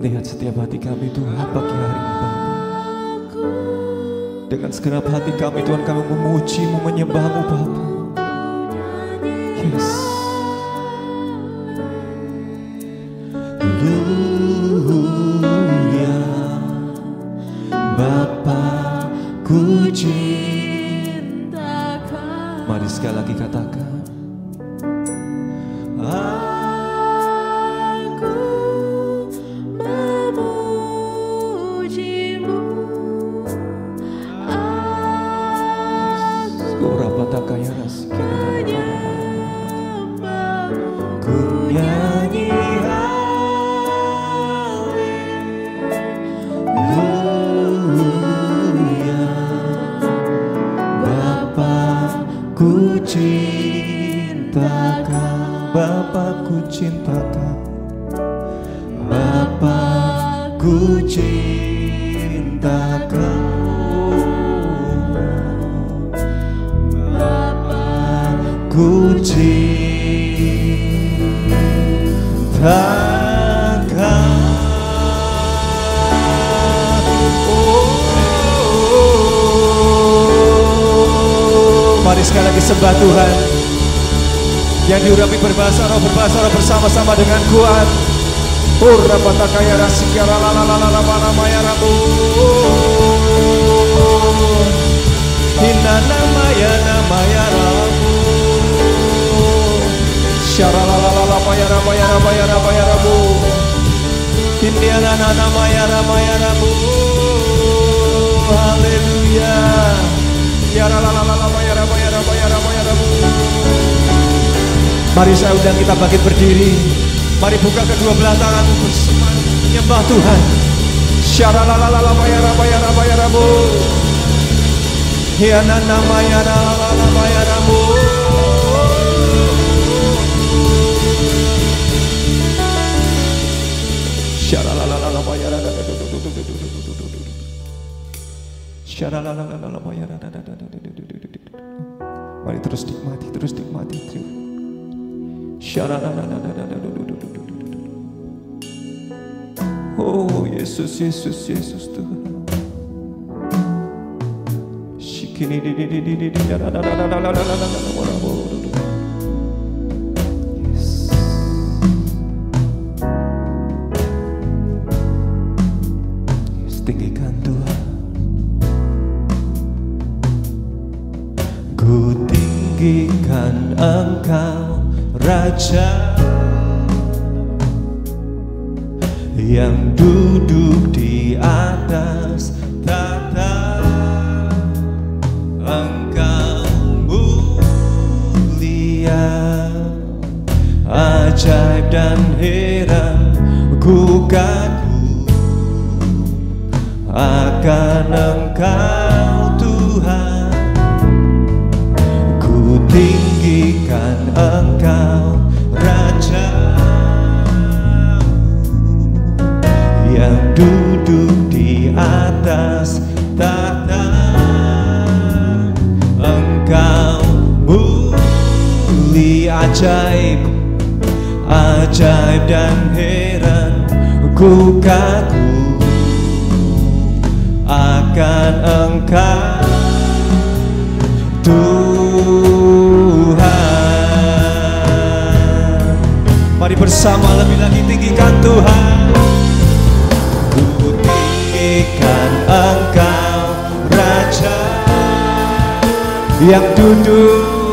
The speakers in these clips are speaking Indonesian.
Lihat setiap hati kami Tuhan pagi hari ini Bapa. Dengan segenap hati kami Tuhan, kami memuji-Mu, menyembah-Mu Bapa. Yes. Haleluya, Bapa-Ku cintakan. Mari sekali lagi katakan. Bapa-Ku cintakan, Bapa-Ku cintakan, Bapa-Ku cintakan. Mari sekali lagi sembah Tuhan. Yang diurapi berbahasa roh bersama-sama dengan kuat. Urrapatakaya rasikara lalalala maya rabu. Hinana maya rabu. Syaralalala maya rabu. Hindiana maya rabu. Haleluya. Yaralalala maya rabu. Mari saya undang kita bangkit berdiri. Mari buka kedua belah tanganmu bersemangat menyembah Tuhan. Syaralalala maya rabu. Hianana maya rabu. Syaralalala maya rabu. Syaralalala maya rabu. Mari terus nikmati. Oh Yesus Tuhan. Tinggikan Tuhan. Ku tinggikan Engkau Raja yang duduk di atas tahta. Engkau mulia, ajaib dan heran. Ku kagum akan Engkau Tuhan. Ku tinggikan Engkau Raja yang duduk di atas tahta. Engkau mulia, ajaib dan heran. Ku kagum akan Engkau Tuhan. Mari bersama lebih lagi tinggikan Tuhan. Ku tinggikan Engkau Raja yang duduk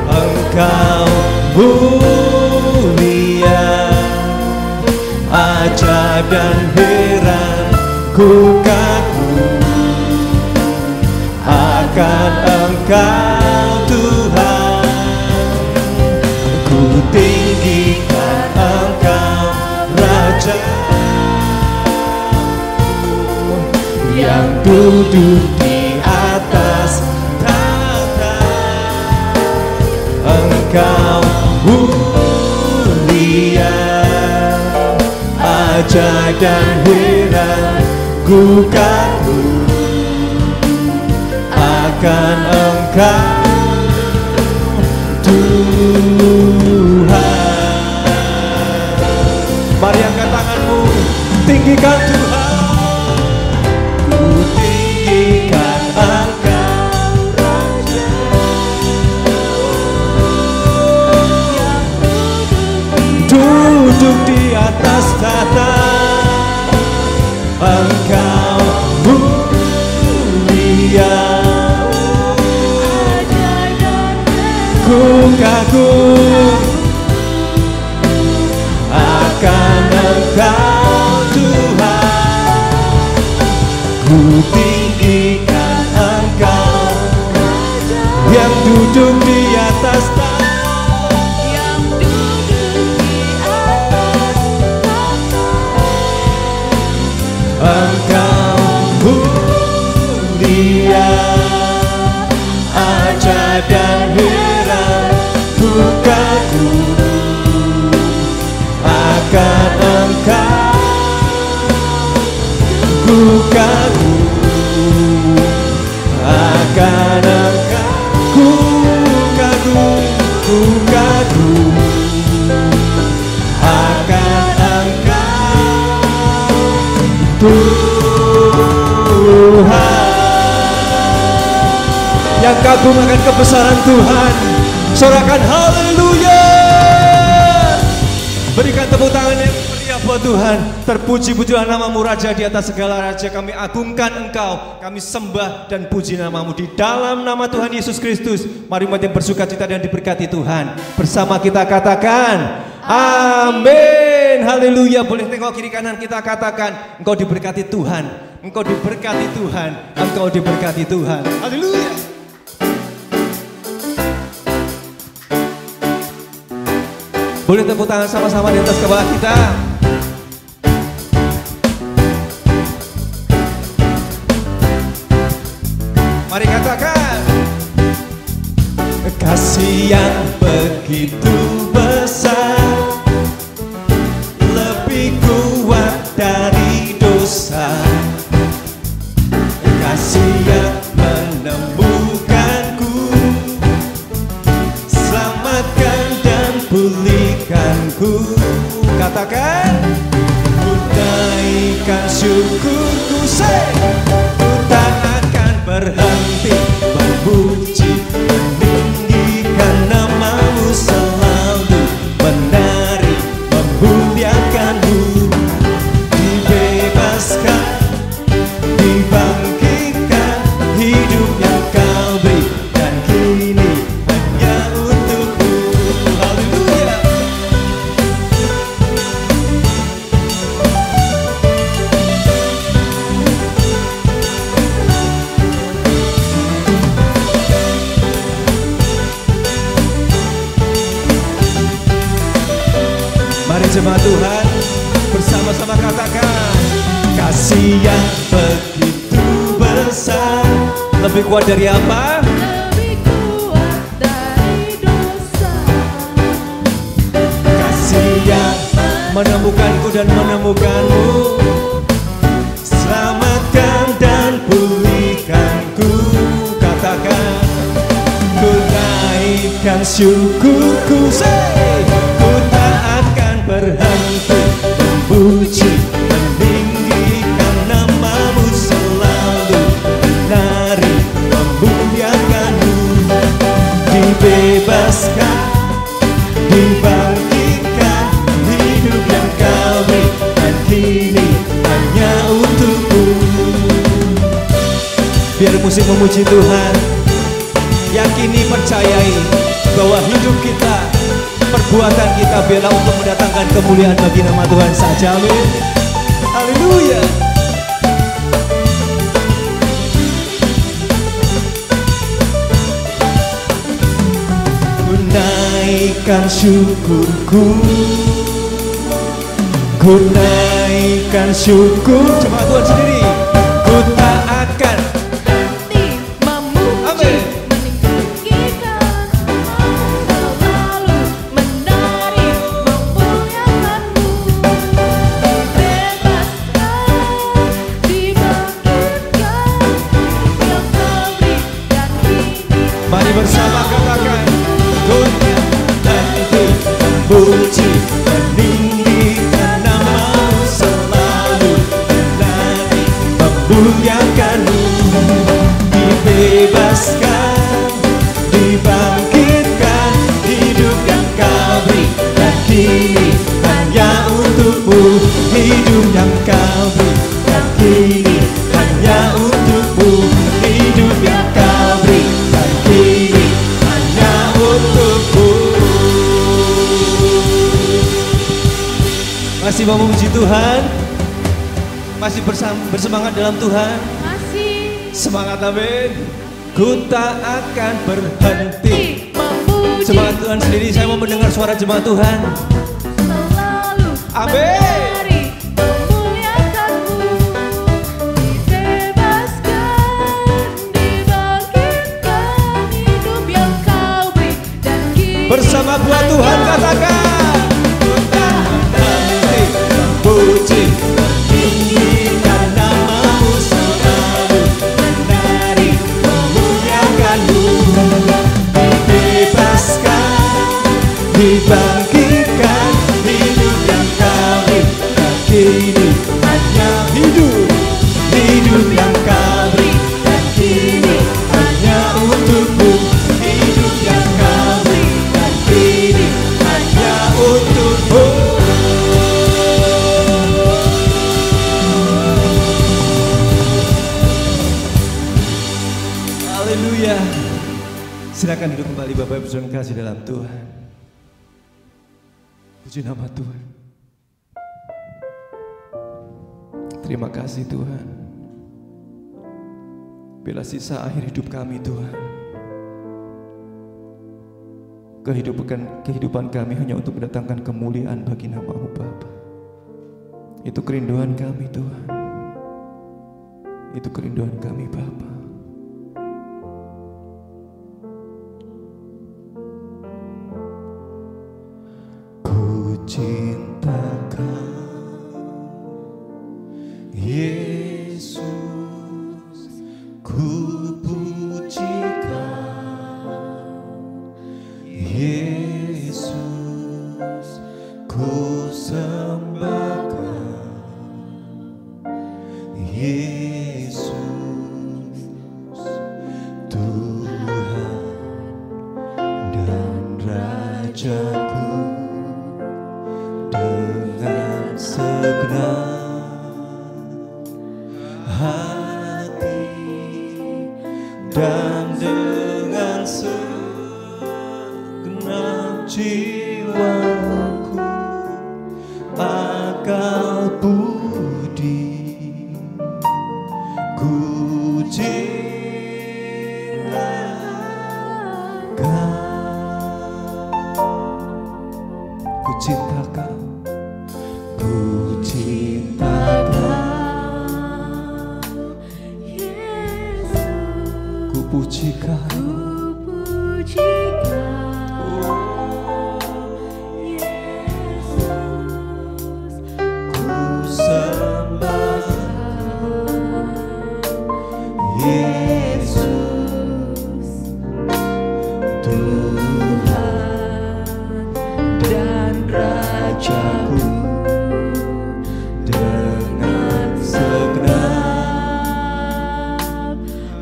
Engkau mulia, ajaib dan heran. Ku kagum akan Engkau Tuhan. Ku tinggikan Engkau Raja yang duduk di atas tahta. Engkau mulia, ajaib dan heran. Ku kagum akan Engkau Tuhan. tinggikan Tuhan, ku tinggikan Engkau Raja yang duduk di atas tahta. Engkau mulia, ku kagum akan Engkau Tuhan, ku tinggikan Engkau yang duduk di atas tahta. Engkau mulia, ajaib dan heran, ku kagum akan Engkau, ku kagum akan Engkau, ku kagum akan Tuhan. Yang kagum akan kebesaran Tuhan, sorakan haleluya. Berikan tepuk tangan yang meriah buat Tuhan. Terpuji-pujilah namamu Raja di atas segala raja. Kami agungkan Engkau, kami sembah dan puji namamu di dalam nama Tuhan Yesus Kristus. Mari umat yang bersuka cita dan diberkati Tuhan, bersama kita katakan amin. Haleluya. Boleh tengok kiri kanan, kita katakan engkau diberkati Tuhan, engkau diberkati Tuhan, engkau diberkati Tuhan. Haleluya. Boleh tepuk tangan sama-sama di atas kepala kita. Mari katakan, kasih yang begitu besar, lebih kuat dari dosa. Kasih yang menemukanku, selamatkan dan pulihkanku. Katakan, ku naikkan syukurku, ku tak akan berhenti memuji, meninggikan namamu, selalu menari, memuliakanmu. Dibebaskan, dibangkitkan, hidup yang kau beri, dan kini hanya untukmu. Haleluya. Mari jemaat Tuhan bersama-sama katakan, kasih yang begitu besar, lebih kuat dari apa? Lebih kuat dari dosa. Kasih yang menemukanku dan menemukanmu, selamatkan dan pulihkanku. Katakan, ku naikkan syukurku, ku tak akan berhenti memuji, meninggikan namamu, selalu menari, memuliakanmu. Dibebaskan, dibangkitkan, hidup yang kau beri, dan kini hanya untukmu. Biar musik memuji Tuhan, yakini, percayai bahwa hidup kita, perbuatan kita biarlah untuk mendatangkan kemuliaan bagi nama Tuhan saja. Amin. Haleluya. Ku naikkan syukurku, ku naikkan syukur. Jemaat Tuhan sendiri, ku tak akan Berhenti memuji, meninggikan selalu menari, memuliakanmu. Dibebaskan, dibangkitkan, yang kau beri, dan kini. Mari bersama katakan, ku nanti memuji, meninggikan namamu, selalu hidup yang kanu, dibebaskan, dibangkitkan, hidup yang kau beri dan kini hanya untukmu, hidup yang kau beri dan kini hanya untukmu, hidup yang kau beri dan kini hanya untukmu. Masih mau memuji Tuhan? Masih bersemangat dalam Tuhan? Masih Semangat, amin. Ku tak akan berhenti memuji semangat Tuhan sendiri. Saya mau mendengar suara jemaat Tuhan. selalu Amin. menari memuliakanmu, dibebaskan, dibangkitkan, hidup yang kau beri dan kini Bersama buat Tuhan katakan, ku tak berhenti memuji, meninggikan namamu, selalu menari memuliakanmu, dibebaskan, dibangkitkan, hidup yang kau beri dan kini hanya hidup, hidup yang kau beri dan kini hanya untukmu, hidup yang kau beri dan kini hanya untukmu. Haleluya. Silakan duduk kembali Bapak Ibu Saudara kasih dalam Tuhan. Puji nama Tuhan. Terima kasih Tuhan. Bila sisa akhir hidup kami Tuhan, kehidupan kami hanya untuk mendatangkan kemuliaan bagi nama-Mu Bapa. Itu kerinduan kami Tuhan. Itu kerinduan kami Bapa. Ku cinta Kau, Yesus, ku puji Kau, Yesus, ku sembah Kau, Yesus, Tuhan dan Rajaku. Dengan segenap hati dan dengan segenap jiwaku, akal budi, ku cinta Kau, ku cinta Kau. Ku cinta Kau, Yesus, ku puji Kau, ku puji Kau, Yesus, ku sembah Yesus, Tuhan dan Rajaku. Dengan segenap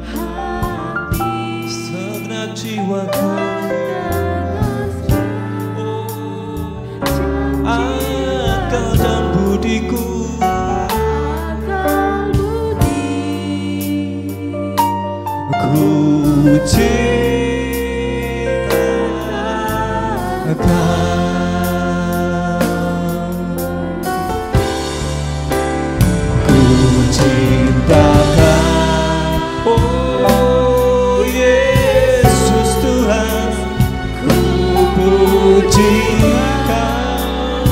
hati, segenap jiwaku, akal dan budiku, akal budi, ku cinta Kau. Ku cinta Kau, oh Yesus Tuhan, ku puji Kau,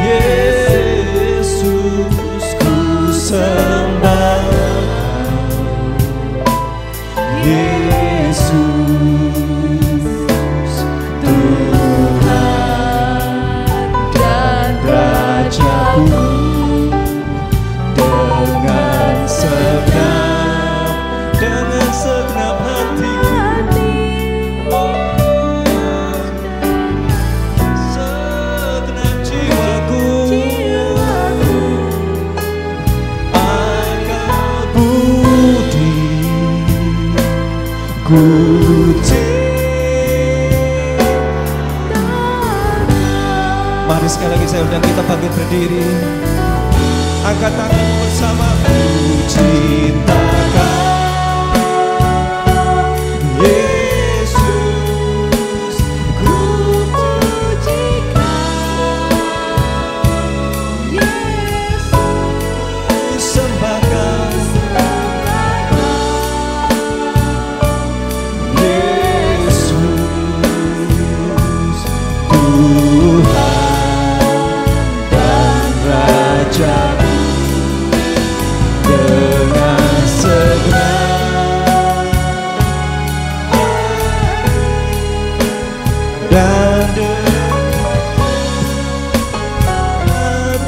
Yesus, ku sembah Kau, Yesus, Tuhan dan Rajaku. Dengan segenap hatiku, ku Mari sekali lagi saya undang kita bangkit berdiri. Angkat tangan bersama. Ku cintakan Yesus, ku pujikan Yesus, sembahkan Yesus, Tuhan dan Raja-Ku. Dengan segera dan dengan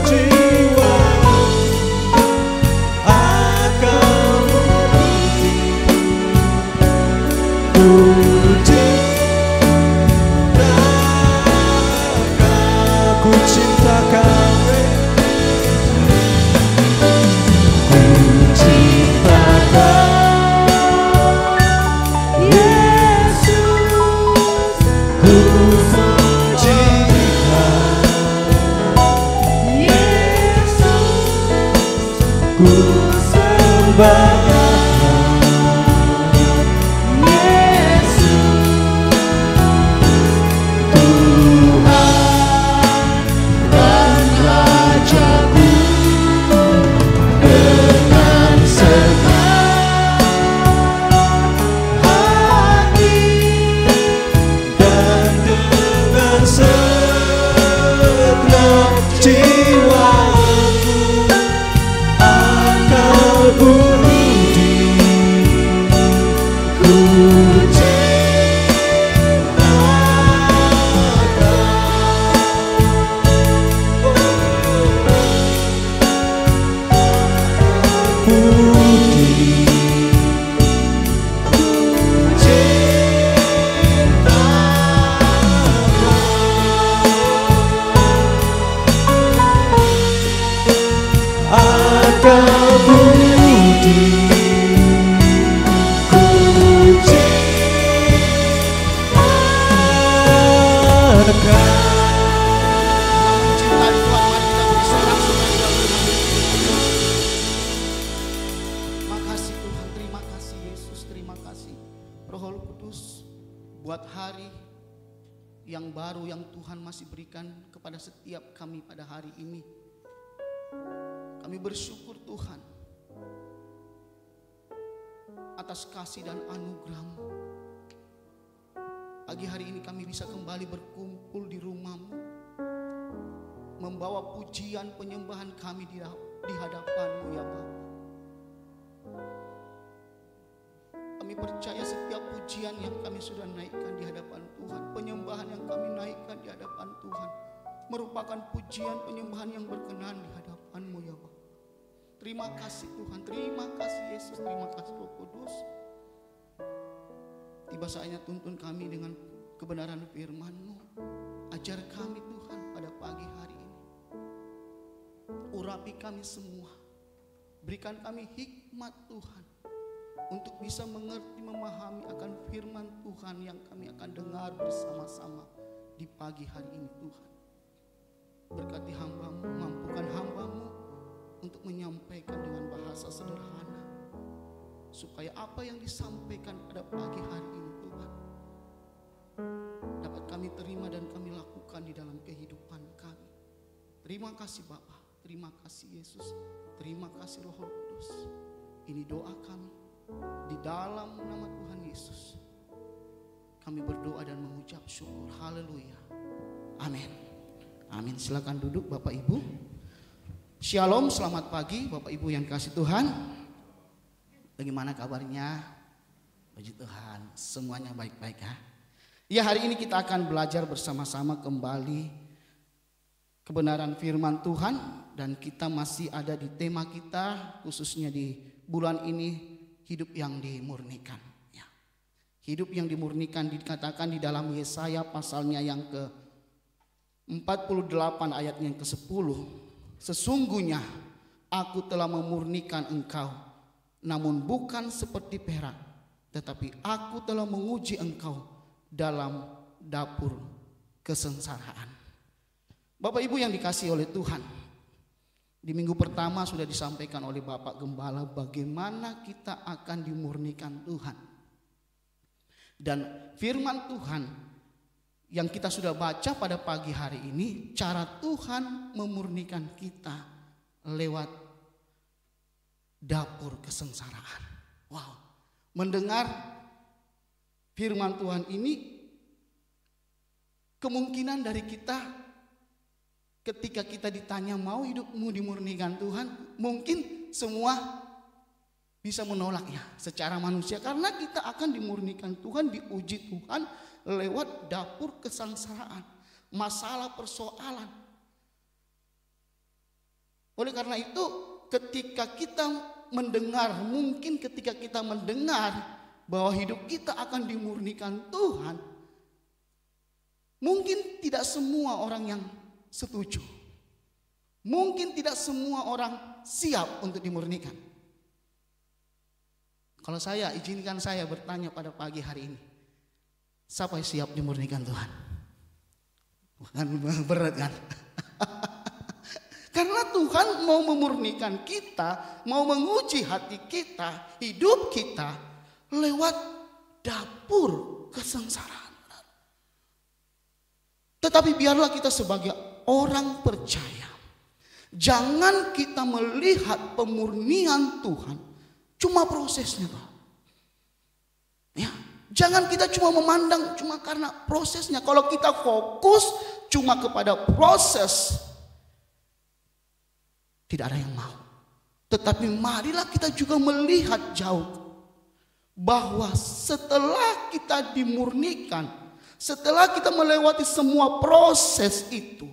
jiwa akan ku cintakan ku sembahkan Yesus, Tuhan dan Raja-Ku. Dengan segenap hati dan dengan segenap jiwa budi ku cintakan budi akan budi ku cintakan. Cinta di Tuhan, mari kita bersorak-sorai di dalam Tuhan. Makasih Tuhan, terima kasih Yesus, terima kasih Roh Kudus buat hari yang baru yang Tuhan masih berikan kepada setiap kami pada hari ini. Kami bersyukur Tuhan atas kasih dan anugerah-Mu. Pagi hari ini kami bisa kembali berkumpul di rumah-Mu, membawa pujian penyembahan kami di hadapan-Mu ya Bapa. Kami percaya setiap pujian yang kami sudah naikkan di hadapan Tuhan, penyembahan yang kami naikkan di hadapan Tuhan, merupakan pujian penyembahan yang berkenan di hadapan-Mu ya Bapa. Terima kasih Tuhan, terima kasih Yesus, terima kasih Roh Kudus. Tiba saatnya tuntun kami dengan kebenaran firman-Mu. Ajar kami Tuhan pada pagi hari ini. Urapi kami semua. Berikan kami hikmat Tuhan untuk bisa mengerti, memahami akan firman Tuhan yang kami akan dengar bersama-sama di pagi hari ini Tuhan. Berkati hamba-Mu, mampukan hamba-Mu untuk menyampaikan dengan bahasa sederhana, supaya apa yang disampaikan pada pagi hari ini Tuhan dapat kami terima dan kami lakukan di dalam kehidupan kami. Terima kasih Bapa, terima kasih Yesus, terima kasih Roh Kudus. Ini doa kami di dalam nama Tuhan Yesus. Kami berdoa dan mengucap syukur. Haleluya. Amin. Amin. Silakan duduk Bapak Ibu. Shalom, selamat pagi Bapak Ibu yang kasih Tuhan. Bagaimana kabarnya? Puji Tuhan, semuanya baik-baik ya. Ya, hari ini kita akan belajar bersama-sama kembali kebenaran firman Tuhan. Dan kita masih ada di tema kita, khususnya di bulan ini, hidup yang dimurnikan ya. Hidup yang dimurnikan dikatakan di dalam Yesaya pasalnya yang ke-48 ayatnya yang ke-10. Sesungguhnya aku telah memurnikan engkau, namun bukan seperti perak, tetapi aku telah menguji engkau dalam dapur kesengsaraan. Bapak Ibu yang dikasihi oleh Tuhan, di minggu pertama sudah disampaikan oleh Bapak Gembala bagaimana kita akan dimurnikan Tuhan. Dan firman Tuhan yang kita sudah baca pada pagi hari ini, cara Tuhan memurnikan kita lewat dapur kesengsaraan. Wow. Mendengar firman Tuhan ini, kemungkinan dari kita ketika kita ditanya mau hidupmu dimurnikan Tuhan, mungkin semua bisa menolaknya secara manusia, karena kita akan dimurnikan Tuhan, diuji Tuhan lewat dapur kesengsaraan, masalah persoalan. Oleh karena itu, ketika kita mendengar, mungkin ketika kita mendengar bahwa hidup kita akan dimurnikan Tuhan, mungkin tidak semua orang yang setuju. Mungkin tidak semua orang siap untuk dimurnikan. Kalau saya, izinkan saya bertanya pada pagi hari ini, siapa yang siap dimurnikan Tuhan? Bukan berat kan? Karena Tuhan mau memurnikan kita, mau menguji hati kita, hidup kita lewat dapur kesengsaraan. Tetapi biarlah kita sebagai orang percaya, jangan kita melihat pemurnian Tuhan cuma prosesnya, Pak. Ya, jangan kita cuma memandang cuma karena prosesnya. Kalau kita fokus cuma kepada proses, tidak ada yang mau. Tetapi marilah kita juga melihat jauh bahwa setelah kita dimurnikan, setelah kita melewati semua proses itu,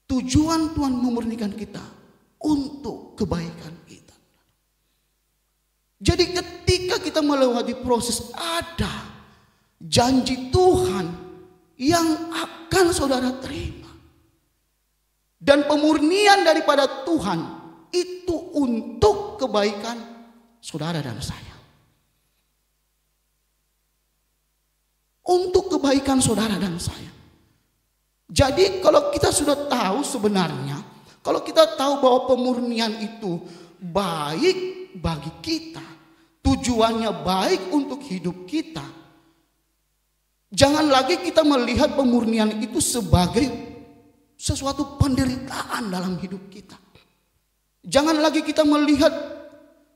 tujuan Tuhan memurnikan kita untuk kebaikan kita. Jadi ketika kita melewati proses, ada janji Tuhan yang akan saudara terima. Dan pemurnian daripada Tuhan itu untuk kebaikan saudara dan saya. Untuk kebaikan saudara dan saya. Jadi kalau kita sudah tahu sebenarnya, kalau kita tahu bahwa pemurnian itu baik bagi kita, tujuannya baik untuk hidup kita, jangan lagi kita melihat pemurnian itu sebagai sesuatu penderitaan dalam hidup kita. Jangan lagi kita melihat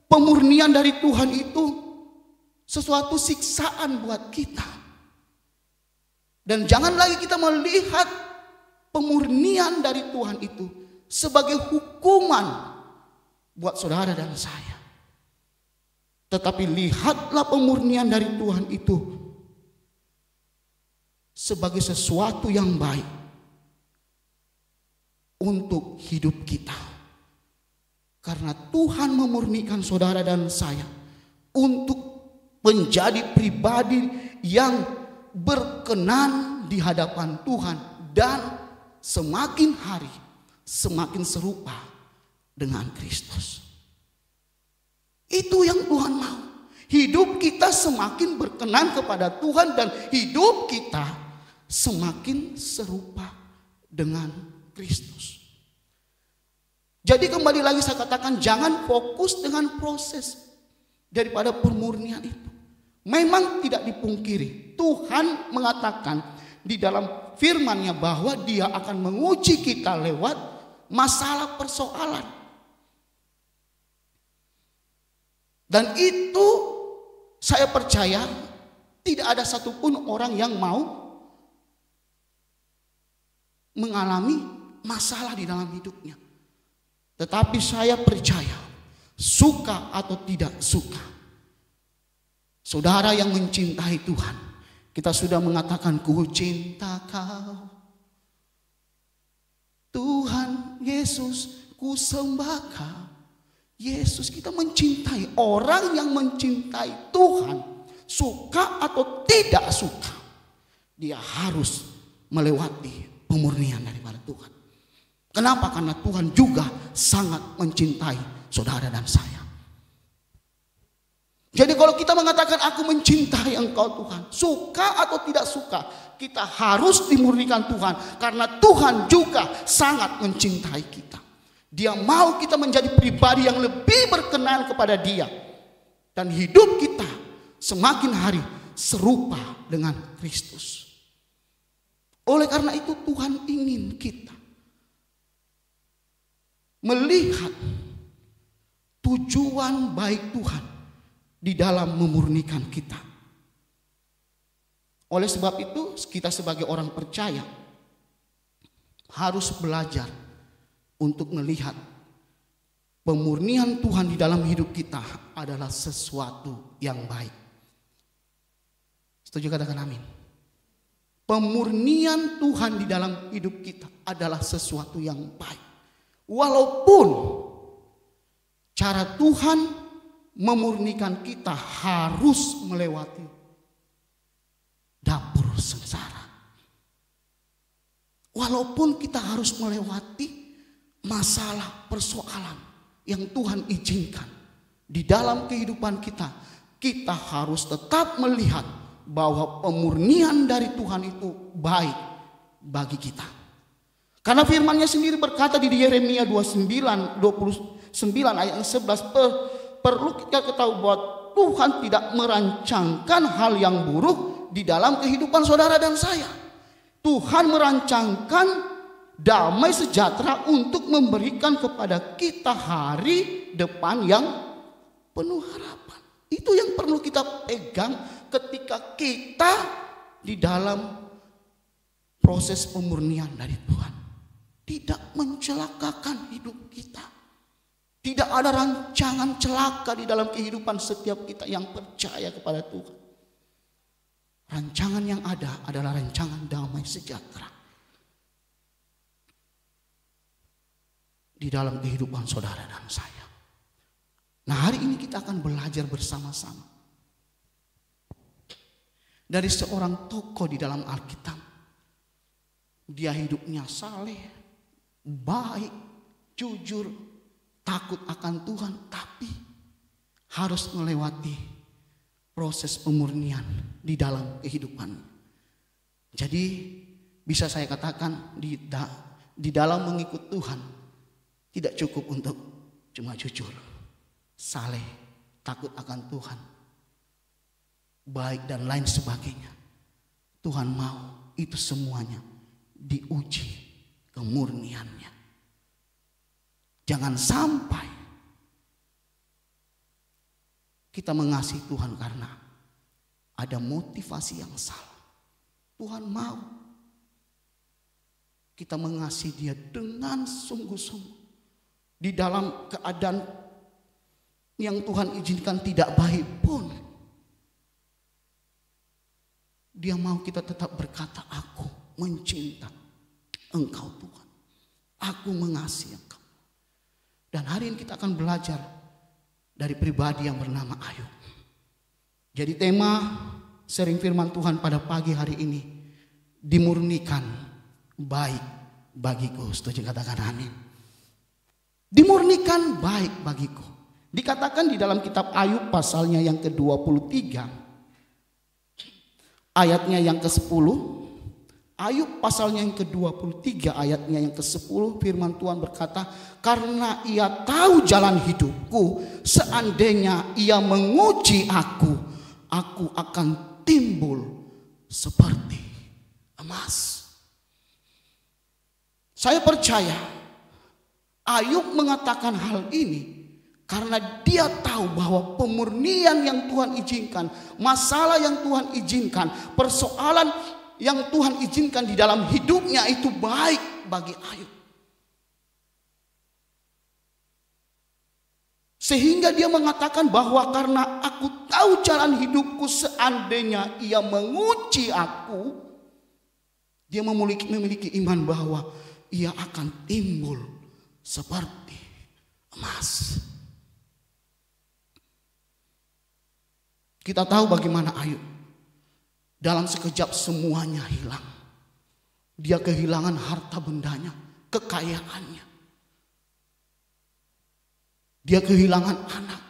pemurnian dari Tuhan itu sesuatu siksaan buat kita. Dan jangan lagi kita melihat pemurnian dari Tuhan itu sebagai hukuman buat saudara dan saya. Tetapi lihatlah pemurnian dari Tuhan itu sebagai sesuatu yang baik untuk hidup kita. Karena Tuhan memurnikan saudara dan saya untuk menjadi pribadi yang berkenan di hadapan Tuhan dan semakin hari semakin serupa dengan Kristus. Itu yang Tuhan mau. Hidup kita semakin berkenan kepada Tuhan dan hidup kita semakin serupa dengan Kristus. Jadi kembali lagi saya katakan, jangan fokus dengan proses daripada pemurnian itu. Memang tidak dipungkiri, Tuhan mengatakan di dalam firman-Nya bahwa Dia akan menguji kita lewat masalah persoalan. Dan itu saya percaya tidak ada satupun orang yang mau mengalami masalah di dalam hidupnya. Tetapi saya percaya, suka atau tidak suka, saudara yang mencintai Tuhan, kita sudah mengatakan, ku cinta Kau Tuhan Yesus, ku sembah Kau Yesus. Kita mencintai. Orang yang mencintai Tuhan, suka atau tidak suka, dia harus melewati pemurnian daripada Tuhan. Kenapa? Karena Tuhan juga sangat mencintai saudara dan saya. Jadi kalau kita mengatakan aku mencintai Engkau Tuhan, suka atau tidak suka, kita harus dimurnikan Tuhan. Karena Tuhan juga sangat mencintai kita. Dia mau kita menjadi pribadi yang lebih berkenan kepada Dia. Dan hidup kita semakin hari serupa dengan Kristus. Oleh karena itu Tuhan ingin kita melihat tujuan baik Tuhan di dalam memurnikan kita. Oleh sebab itu kita sebagai orang percaya harus belajar untuk melihat pemurnian Tuhan di dalam hidup kita adalah sesuatu yang baik. Setuju, katakan amin. Pemurnian Tuhan di dalam hidup kita adalah sesuatu yang baik. Walaupun cara Tuhan memurnikan kita harus melewati dapur sengsara. Walaupun kita harus melewati masalah persoalan yang Tuhan izinkan di dalam kehidupan kita, kita harus tetap melihat bahwa pemurnian dari Tuhan itu baik bagi kita. Karena firman-Nya sendiri berkata di Yeremia 29 ayat 11, perlu kita ketahui bahwa Tuhan tidak merancangkan hal yang buruk di dalam kehidupan saudara dan saya. Tuhan merancangkan damai sejahtera untuk memberikan kepada kita hari depan yang penuh harapan. Itu yang perlu kita pegang ketika kita di dalam proses pemurnian dari Tuhan. Tidak mencelakakan hidup kita. Tidak ada rancangan celaka di dalam kehidupan setiap kita yang percaya kepada Tuhan. Rancangan yang ada adalah rancangan damai sejahtera di dalam kehidupan saudara dan saya. Nah, hari ini kita akan belajar bersama-sama dari seorang tokoh di dalam Alkitab. Dia hidupnya saleh, baik, jujur, takut akan Tuhan, tapi harus melewati proses pemurnian di dalam kehidupan. Jadi bisa saya katakan di dalam mengikut Tuhan tidak cukup untuk cuma jujur, saleh, takut akan Tuhan, baik dan lain sebagainya. Tuhan mau itu semuanya diuji kemurniannya. Jangan sampai kita mengasihi Tuhan karena ada motivasi yang salah. Tuhan mau kita mengasihi Dia dengan sungguh-sungguh di dalam keadaan yang Tuhan izinkan tidak baik pun. Dia mau kita tetap berkata, aku mencinta Engkau Tuhan, aku mengasihi Engkau. Dan hari ini kita akan belajar dari pribadi yang bernama Ayub. Jadi tema sharing firman Tuhan pada pagi hari ini, dimurnikan baik bagiku. Setuju, katakan amin. Dimurnikan baik bagiku. Dikatakan di dalam kitab Ayub pasalnya yang ke-23, ayatnya yang ke-10. Ayub pasalnya yang ke-23 ayatnya yang ke-10, firman Tuhan berkata, karena ia tahu jalan hidupku, seandainya ia menguji aku akan timbul seperti emas. Saya percaya Ayub mengatakan hal ini karena dia tahu bahwa pemurnian yang Tuhan izinkan, masalah yang Tuhan izinkan, persoalan yang Tuhan izinkan di dalam hidupnya itu baik bagi Ayub. Sehingga dia mengatakan bahwa karena aku tahu jalan hidupku, seandainya ia menguji aku, dia memiliki iman bahwa ia akan timbul seperti emas. Kita tahu bagaimana Ayub. Dalam sekejap semuanya hilang. Dia kehilangan harta bendanya, kekayaannya. Dia kehilangan anak,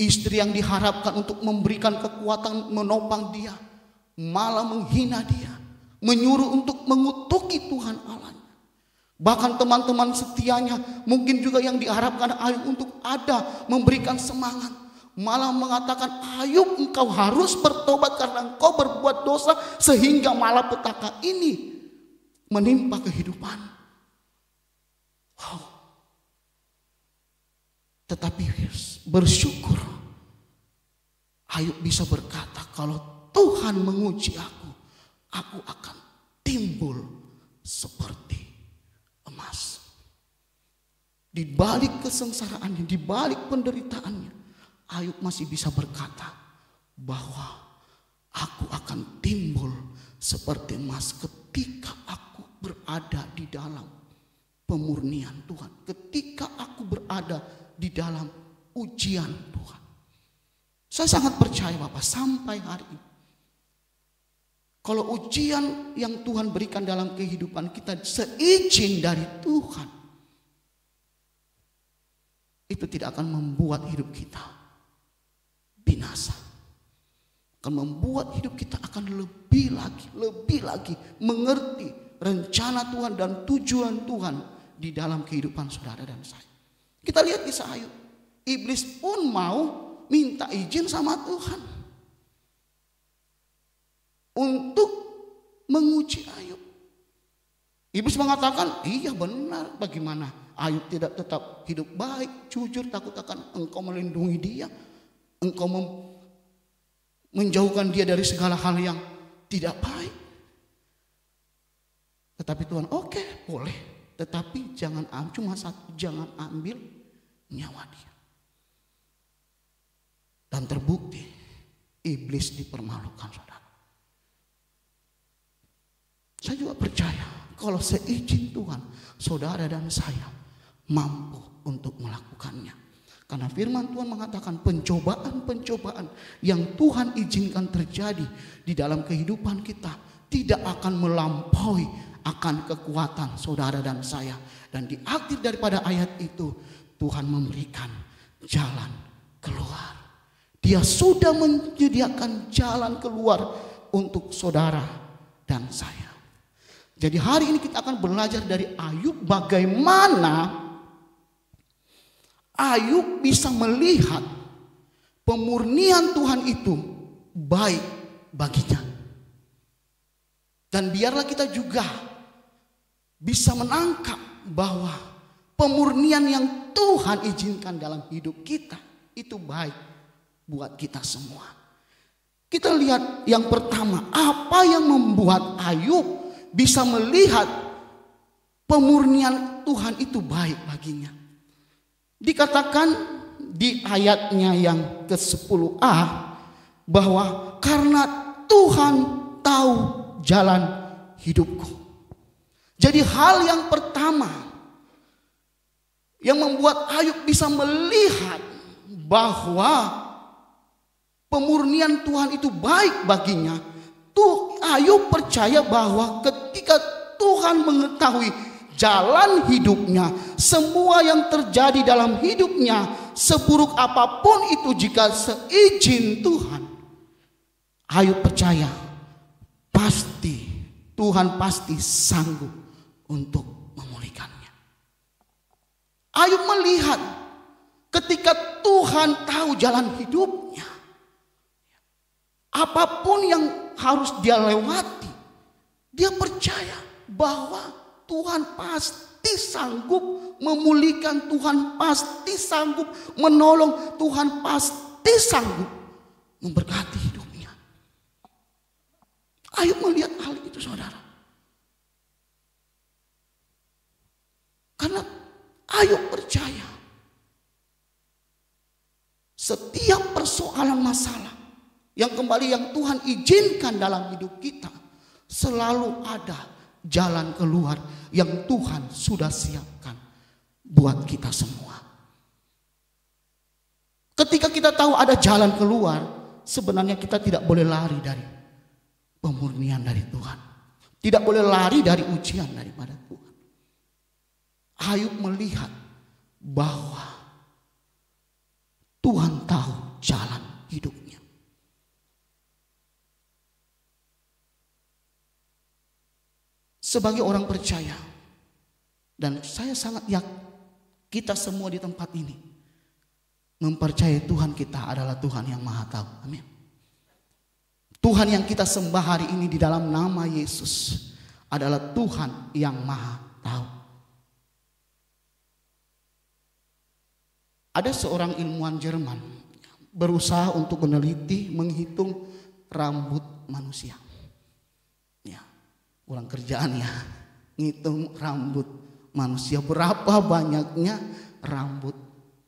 Istri yang diharapkan untuk memberikan kekuatan menopang dia, malah menghina dia, menyuruh untuk mengutuki Tuhan Allahnya. Bahkan teman-teman setianya mungkin juga yang diharapkan Ayub untuk ada memberikan semangat, malah mengatakan, Ayub, engkau harus bertobat karena engkau berbuat dosa sehingga malapetaka ini menimpa kehidupan. Wow. Tetapi bersyukur Ayub bisa berkata, kalau Tuhan menguji aku akan timbul seperti emas. Di balik kesengsaraannya, di balik penderitaannya, Ayub masih bisa berkata bahwa aku akan timbul seperti emas ketika aku berada di dalam pemurnian Tuhan, ketika aku berada di dalam ujian Tuhan. Saya sangat percaya Bapak, sampai hari ini, kalau ujian yang Tuhan berikan dalam kehidupan kita seizin dari Tuhan, itu tidak akan membuat hidup kita binasa. Akan membuat hidup kita akan lebih lagi mengerti rencana Tuhan dan tujuan Tuhan di dalam kehidupan saudara dan saya. Kita lihat kisah Ayub. Iblis pun mau minta izin sama Tuhan untuk menguji Ayub. Iblis mengatakan, iya benar, bagaimana Ayub tidak tetap hidup baik, jujur, takut akan engkau melindungi dia, engkau menjauhkan dia dari segala hal yang tidak baik. Tetapi Tuhan, oke, boleh, tetapi jangan cuma satu, jangan ambil nyawa dia. Dan terbukti iblis dipermalukan, saudara. Saya juga percaya kalau seizin Tuhan, saudara dan saya mampu untuk melakukannya. Karena firman Tuhan mengatakan pencobaan-pencobaan yang Tuhan izinkan terjadi di dalam kehidupan kita tidak akan melampaui akan kekuatan saudara dan saya. Dan di akhir daripada ayat itu, Tuhan memberikan jalan keluar. Dia sudah menyediakan jalan keluar untuk saudara dan saya. Jadi hari ini kita akan belajar dari Ayub bagaimana Ayub bisa melihat pemurnian Tuhan itu baik baginya. Dan biarlah kita juga bisa menangkap bahwa pemurnian yang Tuhan izinkan dalam hidup kita itu baik buat kita semua. Kita lihat yang pertama, apa yang membuat Ayub bisa melihat pemurnian Tuhan itu baik baginya. Dikatakan di ayatnya yang ke-10a bahwa karena Tuhan tahu jalan hidupku. Jadi hal yang pertama yang membuat Ayub bisa melihat bahwa pemurnian Tuhan itu baik baginya, Ayub percaya bahwa ketika Tuhan mengetahui jalan hidupnya, semua yang terjadi dalam hidupnya, seburuk apapun itu jika seizin Tuhan, Ayub percaya pasti Tuhan pasti sanggup untuk memulihkannya. Ayub melihat ketika Tuhan tahu jalan hidupnya, apapun yang harus dia lewati, dia percaya bahwa Tuhan pasti sanggup memulihkan, Tuhan pasti sanggup menolong, Tuhan pasti sanggup memberkati hidupnya. Ayub melihat hal itu, saudara. Karena Ayub percaya setiap persoalan masalah yang Tuhan izinkan dalam hidup kita, selalu ada jalan keluar yang Tuhan sudah siapkan buat kita semua. Ketika kita tahu ada jalan keluar, sebenarnya kita tidak boleh lari dari pemurnian dari Tuhan. Tidak boleh lari dari ujian daripada Tuhan. Ayub melihat bahwa Tuhan tahu sebagai orang percaya, dan saya sangat yakin kita semua di tempat ini mempercayai Tuhan kita adalah Tuhan yang Maha Tahu. Amin. Tuhan yang kita sembah hari ini di dalam nama Yesus adalah Tuhan yang Maha Tahu. Ada seorang ilmuwan Jerman berusaha untuk meneliti, menghitung rambut manusia. Ya, ulang kerjaan ya, ngitung rambut manusia, berapa banyaknya rambut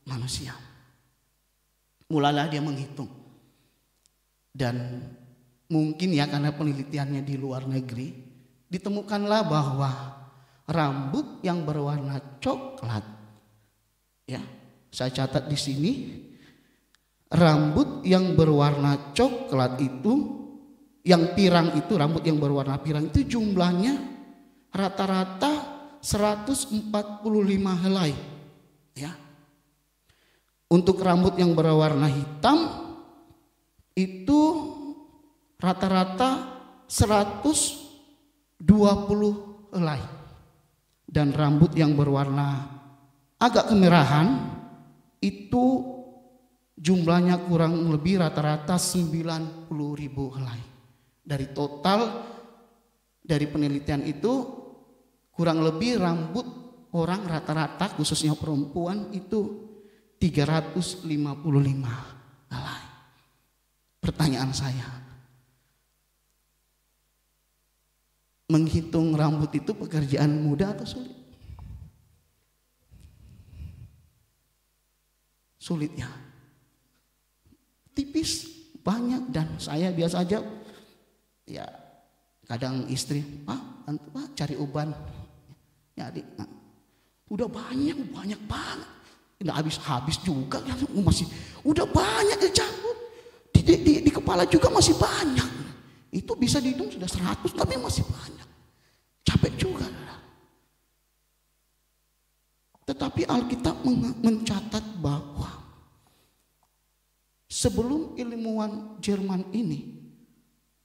manusia. Mulailah dia menghitung, dan mungkin ya karena penelitiannya di luar negeri, ditemukanlah bahwa rambut yang berwarna coklat, ya, saya catat di sini, rambut yang berwarna coklat itu, yang pirang itu, rambut yang berwarna pirang itu jumlahnya rata-rata 145 helai, ya. Untuk rambut yang berwarna hitam itu rata-rata 120 helai, dan rambut yang berwarna agak kemerahan itu jumlahnya kurang lebih rata-rata 90.000 helai. Dari total dari penelitian itu kurang lebih rambut orang rata-rata khususnya perempuan itu 355 helai. Pertanyaan saya, menghitung rambut itu pekerjaan mudah atau sulit? Sulit ya. Tipis, banyak, dan saya biasa aja ya kadang istri, Pak, bantu Pak cari uban. Ya adik, nah, udah banyak banget. Nggak habis juga, masih udah banyak dicabut. Di kepala juga masih banyak. Itu bisa dihitung sudah 100, tapi masih banyak. Capek juga. Tetapi Alkitab mencatat bahwa sebelum ilmuwan Jerman ini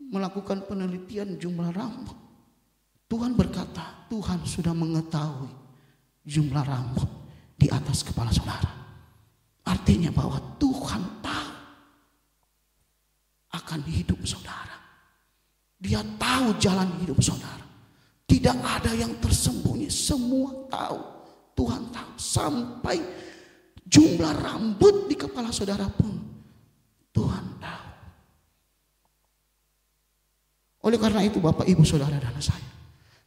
melakukan penelitian jumlah rambut, Tuhan berkata, Tuhan sudah mengetahui jumlah rambut di atas kepala saudara. Artinya bahwa Tuhan tahu akan hidup saudara. Dia tahu jalan hidup saudara. Tidak ada yang tersembunyi, semua tahu. Tuhan tahu, sampai jumlah rambut di kepala saudara pun Tuhan tahu. Oleh karena itu Bapak, Ibu, Saudara dan saya,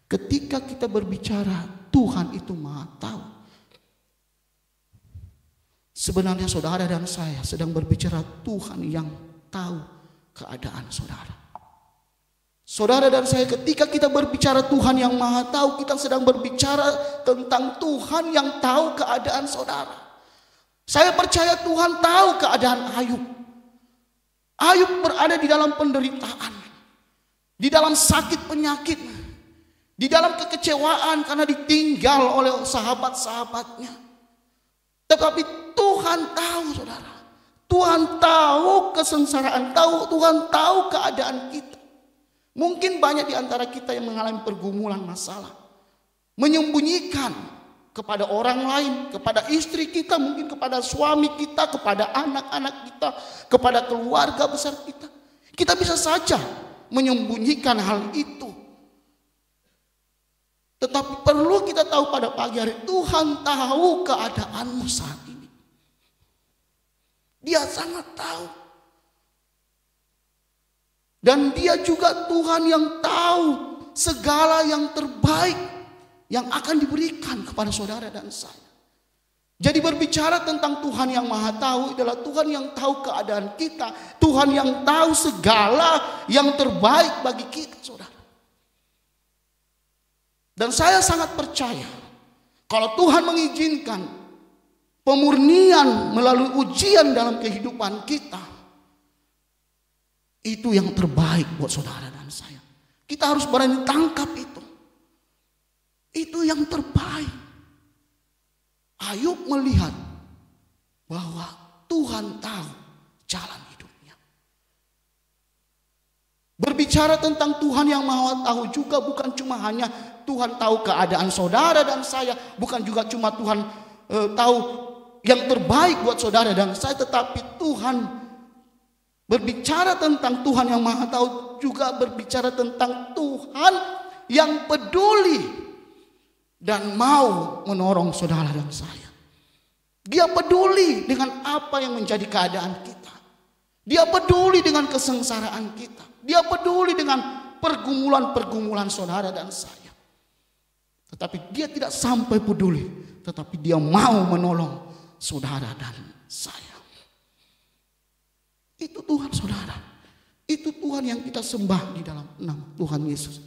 ketika kita berbicara Tuhan itu Maha Tahu, sebenarnya saudara dan saya sedang berbicara Tuhan yang tahu keadaan saudara. Saudara dan saya, ketika kita berbicara Tuhan yang Maha Tahu, kita sedang berbicara tentang Tuhan yang tahu keadaan saudara. Saya percaya Tuhan tahu keadaan Ayub. Ayub berada di dalam penderitaan, di dalam sakit penyakit, di dalam kekecewaan karena ditinggal oleh sahabat-sahabatnya. Tetapi Tuhan tahu saudara. Tuhan tahu kesengsaraan, Tuhan tahu keadaan kita. Mungkin banyak di antara kita yang mengalami pergumulan masalah, menyembunyikan kepada orang lain, kepada istri kita, mungkin kepada suami kita, kepada anak-anak kita, kepada keluarga besar kita. Kita bisa saja menyembunyikan hal itu. Tetapi perlu kita tahu pada pagi hari, Tuhan tahu keadaanmu saat ini. Dia sangat tahu. Dan dia juga Tuhan yang tahu segala yang terbaik yang akan diberikan kepada saudara dan saya. Jadi berbicara tentang Tuhan yang Maha Tahu adalah Tuhan yang tahu keadaan kita. Tuhan yang tahu segala yang terbaik bagi kita, saudara. Dan saya sangat percaya kalau Tuhan mengizinkan pemurnian melalui ujian dalam kehidupan kita, itu yang terbaik buat saudara dan saya. Kita harus berani tangkap itu. Itu yang terbaik. Ayub melihat bahwa Tuhan tahu jalan hidupnya. Berbicara tentang Tuhan yang Maha Tahu juga bukan cuma hanya Tuhan tahu keadaan saudara dan saya. Bukan juga cuma Tuhan tahu yang terbaik buat saudara dan saya, tetapi Tuhan berbicara tentang Tuhan yang Maha Tahu, juga berbicara tentang Tuhan yang peduli dan mau menolong saudara dan saya. Dia peduli dengan apa yang menjadi keadaan kita. Dia peduli dengan kesengsaraan kita. Dia peduli dengan pergumulan-pergumulan saudara dan saya. Tetapi dia tidak sampai peduli, tetapi dia mau menolong saudara dan saya. Itu Tuhan saudara. Itu Tuhan yang kita sembah di dalam nama Tuhan Yesus.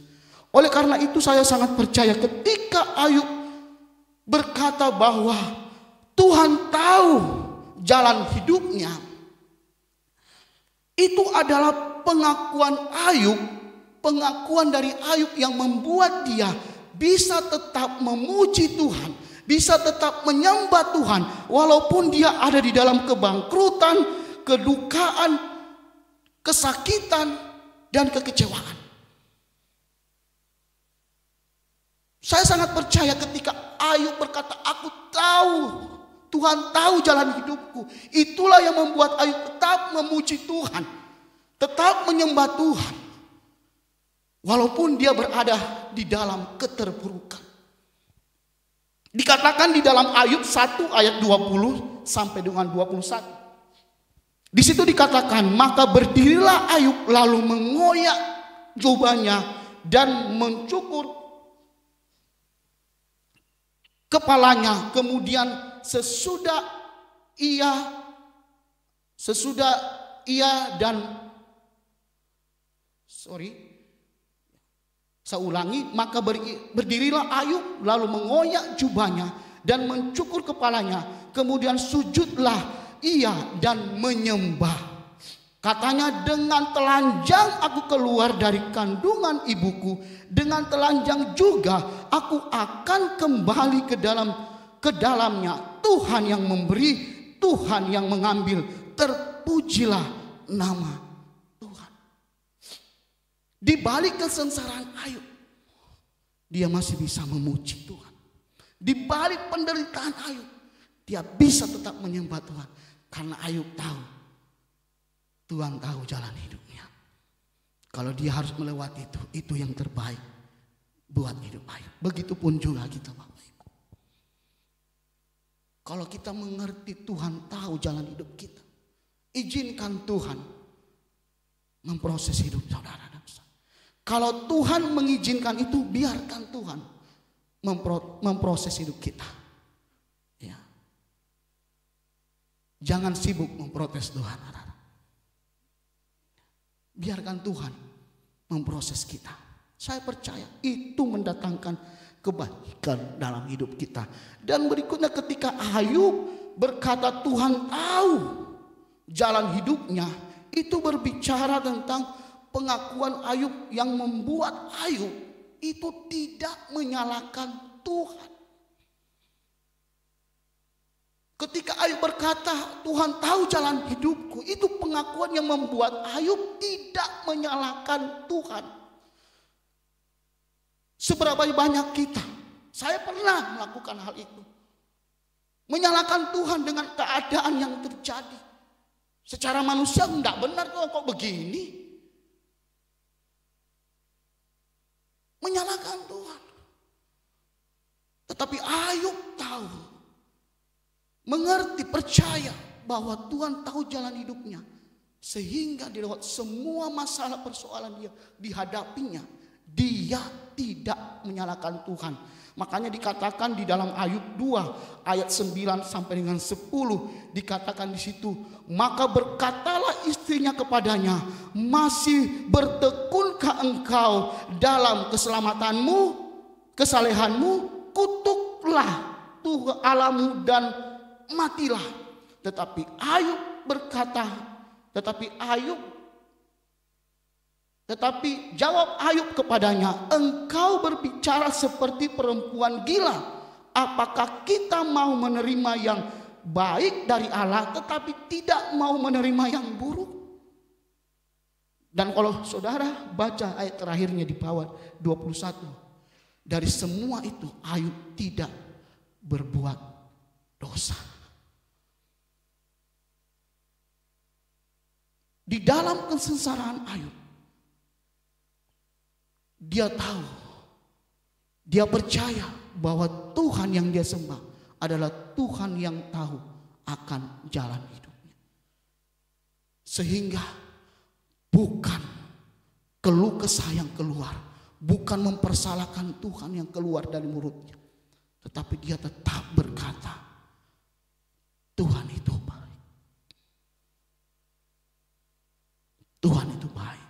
Oleh karena itu saya sangat percaya ketika Ayub berkata bahwa Tuhan tahu jalan hidupnya, itu adalah pengakuan Ayub, pengakuan dari Ayub yang membuat dia bisa tetap memuji Tuhan, bisa tetap menyembah Tuhan walaupun dia ada di dalam kebangkrutan, kedukaan, kesakitan, dan kekecewaan. Saya sangat percaya ketika Ayub berkata, aku tahu, Tuhan tahu jalan hidupku. Itulah yang membuat Ayub tetap memuji Tuhan, tetap menyembah Tuhan, walaupun dia berada di dalam keterpurukan. Dikatakan di dalam Ayub 1 ayat 20 sampai dengan 21. Di situ dikatakan, maka berdirilah Ayub lalu mengoyak jubahnya dan mencukur kepalanya. Kemudian sesudah ia dan saya ulangi, maka berdirilah Ayub lalu mengoyak jubahnya dan mencukur kepalanya. Kemudian sujudlah ia dan menyembah. Katanya, dengan telanjang aku keluar dari kandungan ibuku, dengan telanjang juga aku akan kembali ke dalamnya. Tuhan yang memberi, Tuhan yang mengambil, terpujilah nama Tuhan. Di balik kesengsaraan Ayub, dia masih bisa memuji Tuhan. Di balik penderitaan Ayub, dia bisa tetap menyembah Tuhan. Karena Ayub tahu, Tuhan tahu jalan hidupnya. Kalau dia harus melewati itu yang terbaik buat hidup Ayub. Begitupun juga kita Bapak Ibu. Kalau kita mengerti Tuhan tahu jalan hidup kita, izinkan Tuhan memproses hidup saudara dan saya. Kalau Tuhan mengizinkan itu, biarkan Tuhan memproses hidup kita. Ya. Jangan sibuk memprotes Tuhan. Biarkan Tuhan memproses kita. Saya percaya itu mendatangkan kebaikan dalam hidup kita. Dan berikutnya ketika Ayub berkata Tuhan tahu jalan hidupnya, itu berbicara tentang pengakuan Ayub yang membuat Ayub itu tidak menyalahkan Tuhan. Ketika Ayub berkata Tuhan tahu jalan hidupku, itu pengakuan yang membuat Ayub tidak menyalahkan Tuhan. Seberapa banyak kita, saya pernah melakukan hal itu, menyalahkan Tuhan dengan keadaan yang terjadi. Secara manusia enggak benar kok begini. Menyalahkan Tuhan. Tetapi Ayub tahu, mengerti, percaya bahwa Tuhan tahu jalan hidupnya. Sehingga di lewat semua masalah persoalan dia dihadapinya, dia tidak menyalahkan Tuhan. Makanya dikatakan di dalam Ayub 2 ayat 9 sampai dengan 10, dikatakan di situ, maka berkatalah istrinya kepadanya, masih bertekunkah engkau dalam keselamatanmu, kesalehanmu, kutuklah Tuhan Allahmu dan matilah. Tetapi jawab Ayub kepadanya, engkau berbicara seperti perempuan gila. Apakah kita mau menerima yang baik dari Allah tetapi tidak mau menerima yang buruk? Dan kalau saudara baca ayat terakhirnya di bawah 21, Dari semua itu Ayub tidak berbuat dosa. Di dalam kesengsaraan Ayub, dia tahu, dia percaya bahwa Tuhan yang dia sembah adalah Tuhan yang tahu akan jalan hidupnya. Sehingga bukan keluh kesah yang keluar, bukan mempersalahkan Tuhan yang keluar dari mulutnya, tetapi dia tetap berkata, Tuhan itu baik. Tuhan itu baik.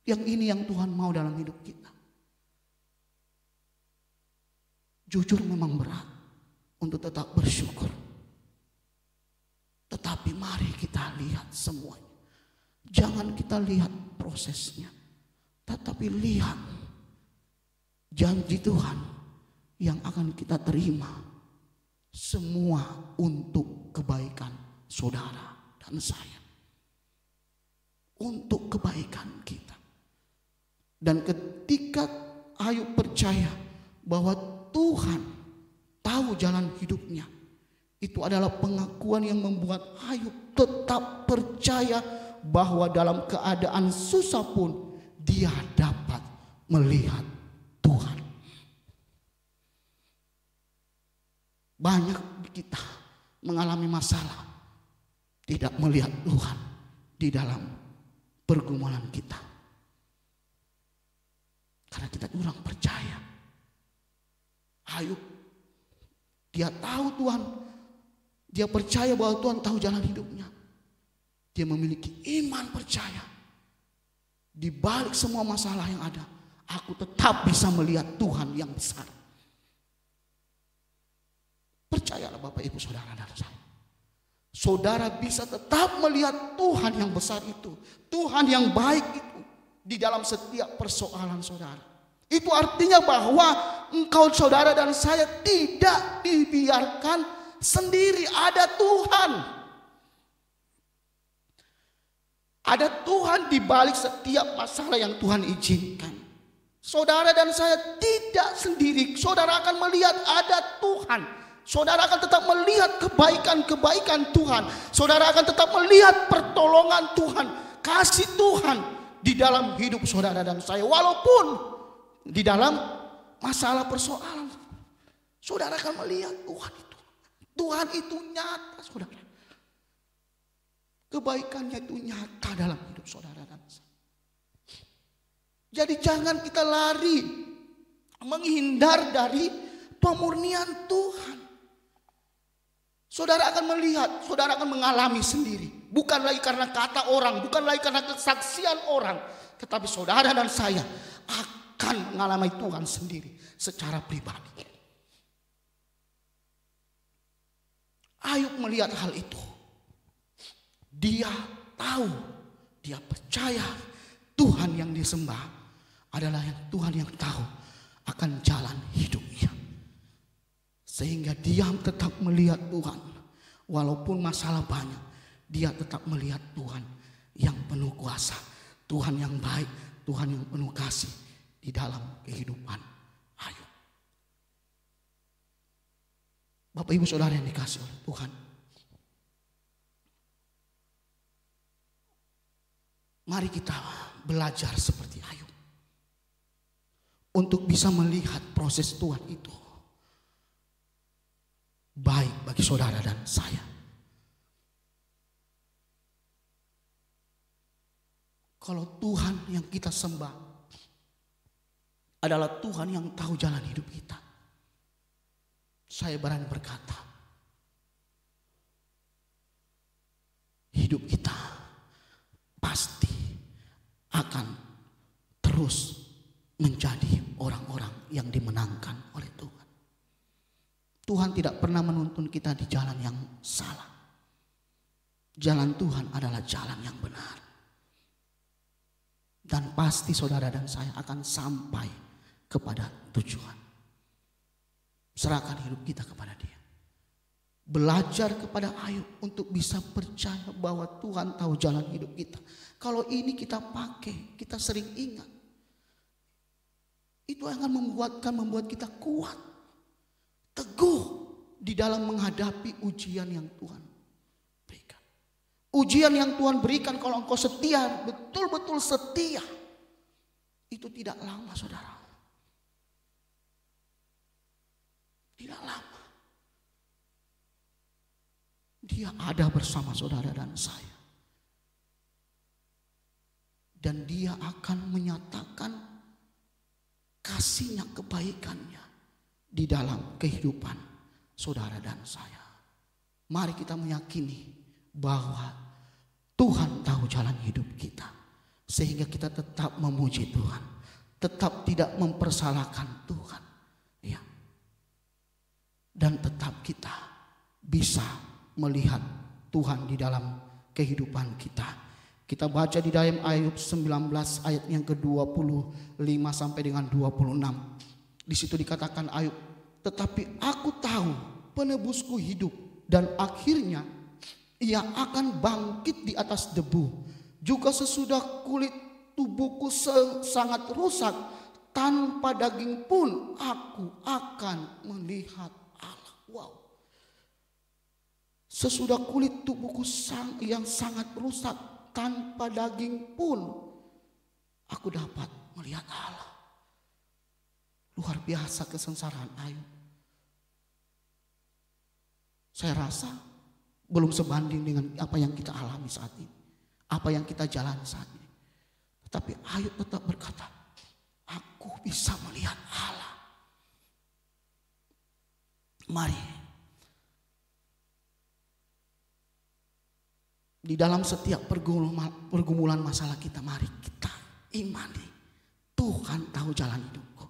Yang ini yang Tuhan mau dalam hidup kita. Jujur memang berat untuk tetap bersyukur. Tetapi mari kita lihat semuanya. Jangan kita lihat prosesnya, tetapi lihat janji Tuhan yang akan kita terima. Semua untuk kebaikan saudara dan saya. Untuk kebaikan kita. Dan ketika Ayub percaya bahwa Tuhan tahu jalan hidupnya, itu adalah pengakuan yang membuat Ayub tetap percaya bahwa dalam keadaan susah pun dia dapat melihat Tuhan. Banyak kita mengalami masalah, tidak melihat Tuhan di dalam pergumulan kita. Karena kita kurang percaya. Ayub, dia tahu Tuhan. Dia percaya bahwa Tuhan tahu jalan hidupnya. Dia memiliki iman percaya. Di balik semua masalah yang ada, aku tetap bisa melihat Tuhan yang besar. Percayalah Bapak Ibu Saudara dan saya. Saudara bisa tetap melihat Tuhan yang besar itu. Tuhan yang baik itu di dalam setiap persoalan saudara. Itu artinya bahwa engkau saudara dan saya tidak dibiarkan sendiri. Ada Tuhan. Ada Tuhan di balik setiap masalah yang Tuhan izinkan. Saudara dan saya tidak sendiri. Saudara akan melihat ada Tuhan. Saudara akan tetap melihat kebaikan-kebaikan Tuhan. Saudara akan tetap melihat pertolongan Tuhan, kasih Tuhan di dalam hidup saudara dan saya. Walaupun di dalam masalah persoalan, saudara akan melihat Tuhan itu. Tuhan itu nyata, saudara. Kebaikannya itu nyata dalam hidup saudara dan saya. Jadi jangan kita lari menghindar dari pemurnian Tuhan. Saudara akan melihat, saudara akan mengalami sendiri. Bukan lagi karena kata orang, bukan lagi karena kesaksian orang. Tetapi saudara dan saya akan mengalami Tuhan sendiri secara pribadi. Ayub melihat hal itu. Dia tahu, dia percaya Tuhan yang disembah adalah Tuhan yang tahu akan jalan hidupnya. Sehingga dia tetap melihat Tuhan. Walaupun masalah banyak, dia tetap melihat Tuhan yang penuh kuasa. Tuhan yang baik, Tuhan yang penuh kasih di dalam kehidupan Ayub. Bapak Ibu Saudara yang dikasih oleh Tuhan. Mari kita belajar seperti Ayub. Untuk bisa melihat proses Tuhan itu baik bagi saudara dan saya. Kalau Tuhan yang kita sembah adalah Tuhan yang tahu jalan hidup kita, saya berani berkata, hidup kita pasti akan terus menjadi orang-orang yang dimenangkan oleh Tuhan. Tuhan tidak pernah menuntun kita di jalan yang salah. Jalan Tuhan adalah jalan yang benar. Dan pasti saudara dan saya akan sampai kepada tujuan. Serahkan hidup kita kepada Dia. Belajar kepada Ayub untuk bisa percaya bahwa Tuhan tahu jalan hidup kita. Kalau ini kita pakai, kita sering ingat. Itu akan membuat kita kuat, teguh di dalam menghadapi ujian yang Tuhan berikan. Ujian yang Tuhan berikan kalau engkau setia, betul-betul setia, itu tidak lama, saudara. Tidak lama. Dia ada bersama saudara dan saya. Dan dia akan menyatakan kasihnya, kebaikannya di dalam kehidupan saudara dan saya. Mari kita meyakini bahwa Tuhan tahu jalan hidup kita. Sehingga kita tetap memuji Tuhan. Tetap tidak mempersalahkan Tuhan. Ya. Dan tetap kita bisa melihat Tuhan di dalam kehidupan kita. Kita baca di dalam Ayub 19 ayat yang ke-25 sampai dengan 26. Di situ dikatakan Ayub, tetapi aku tahu penebusku hidup dan akhirnya ia akan bangkit di atas debu. Juga sesudah kulit tubuhku sangat rusak, tanpa daging pun aku akan melihat Allah. Wow. Sesudah kulit tubuhku yang sangat rusak, tanpa daging pun aku dapat melihat Allah. Luar biasa kesengsaraan Ayub. Saya rasa belum sebanding dengan apa yang kita alami saat ini, apa yang kita jalani saat ini. Tetapi Ayub tetap berkata, aku bisa melihat Allah. Mari, di dalam setiap pergumulan masalah kita, mari kita imani Tuhan tahu jalan hidupku.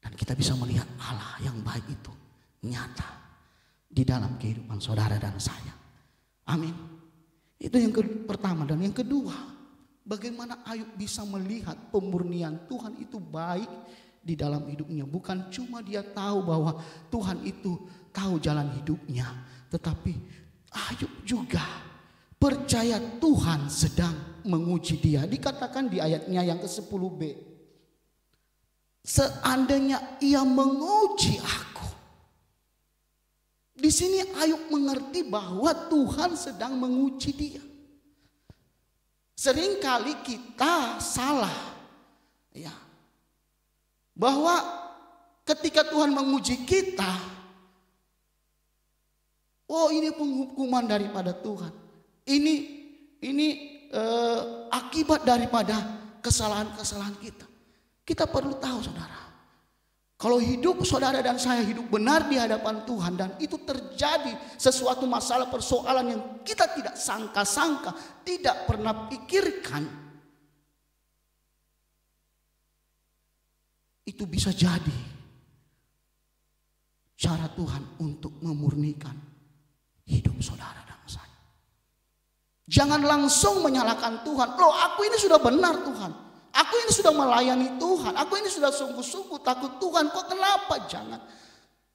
Dan kita bisa melihat Allah yang baik itu nyata di dalam kehidupan saudara dan saya. Amin. Itu yang pertama. Dan yang kedua, bagaimana Ayub bisa melihat pemurnian Tuhan itu baik di dalam hidupnya. Bukan cuma dia tahu bahwa Tuhan itu tahu jalan hidupnya, tetapi Ayub juga percaya Tuhan sedang menguji dia. Dikatakan di ayatnya yang ke-10b, seandainya ia menguji aku. Di sini Ayub mengerti bahwa Tuhan sedang menguji dia. Seringkali kita salah, ya, bahwa ketika Tuhan menguji kita, oh ini penghukuman daripada Tuhan. Ini akibat daripada kesalahan-kesalahan kita. Kita perlu tahu, saudara, kalau hidup saudara dan saya hidup benar di hadapan Tuhan, dan itu terjadi sesuatu masalah persoalan yang kita tidak sangka-sangka, tidak pernah pikirkan, itu bisa jadi cara Tuhan untuk memurnikan hidup saudara dan saya. Jangan langsung menyalahkan Tuhan. Loh, aku ini sudah benar Tuhan. Aku ini sudah melayani Tuhan. Aku ini sudah sungguh-sungguh takut Tuhan. Kok kenapa? Jangan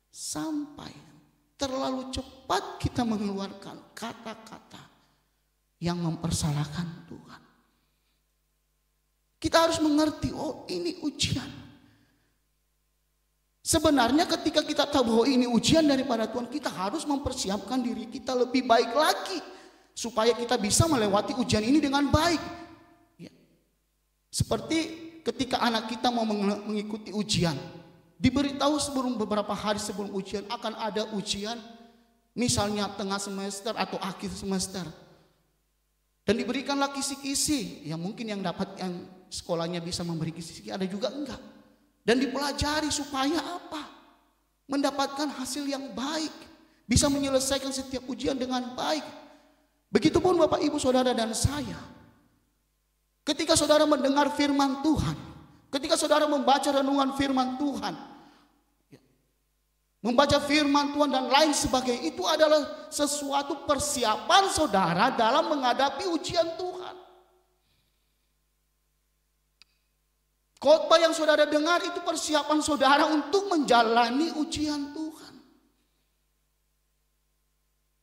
sampai terlalu cepat kita mengeluarkan kata-kata yang mempersalahkan Tuhan. Kita harus mengerti, oh ini ujian. Sebenarnya ketika kita tahu bahwa ini ujian daripada Tuhan, kita harus mempersiapkan diri kita lebih baik lagi, supaya kita bisa melewati ujian ini dengan baik. Ya. Seperti ketika anak kita mau mengikuti ujian, diberitahu beberapa hari sebelum ujian akan ada ujian, misalnya tengah semester atau akhir semester, dan diberikanlah kisi-kisi. Ya mungkin yang sekolahnya bisa memberi kisi-kisi, ada juga enggak. Dan dipelajari supaya apa? Mendapatkan hasil yang baik, bisa menyelesaikan setiap ujian dengan baik. Begitupun Bapak Ibu Saudara dan saya. Ketika saudara mendengar firman Tuhan, ketika saudara membaca renungan firman Tuhan, membaca firman Tuhan dan lain sebagainya, itu adalah sesuatu persiapan saudara dalam menghadapi ujian Tuhan. Khotbah yang saudara dengar itu persiapan saudara untuk menjalani ujian Tuhan.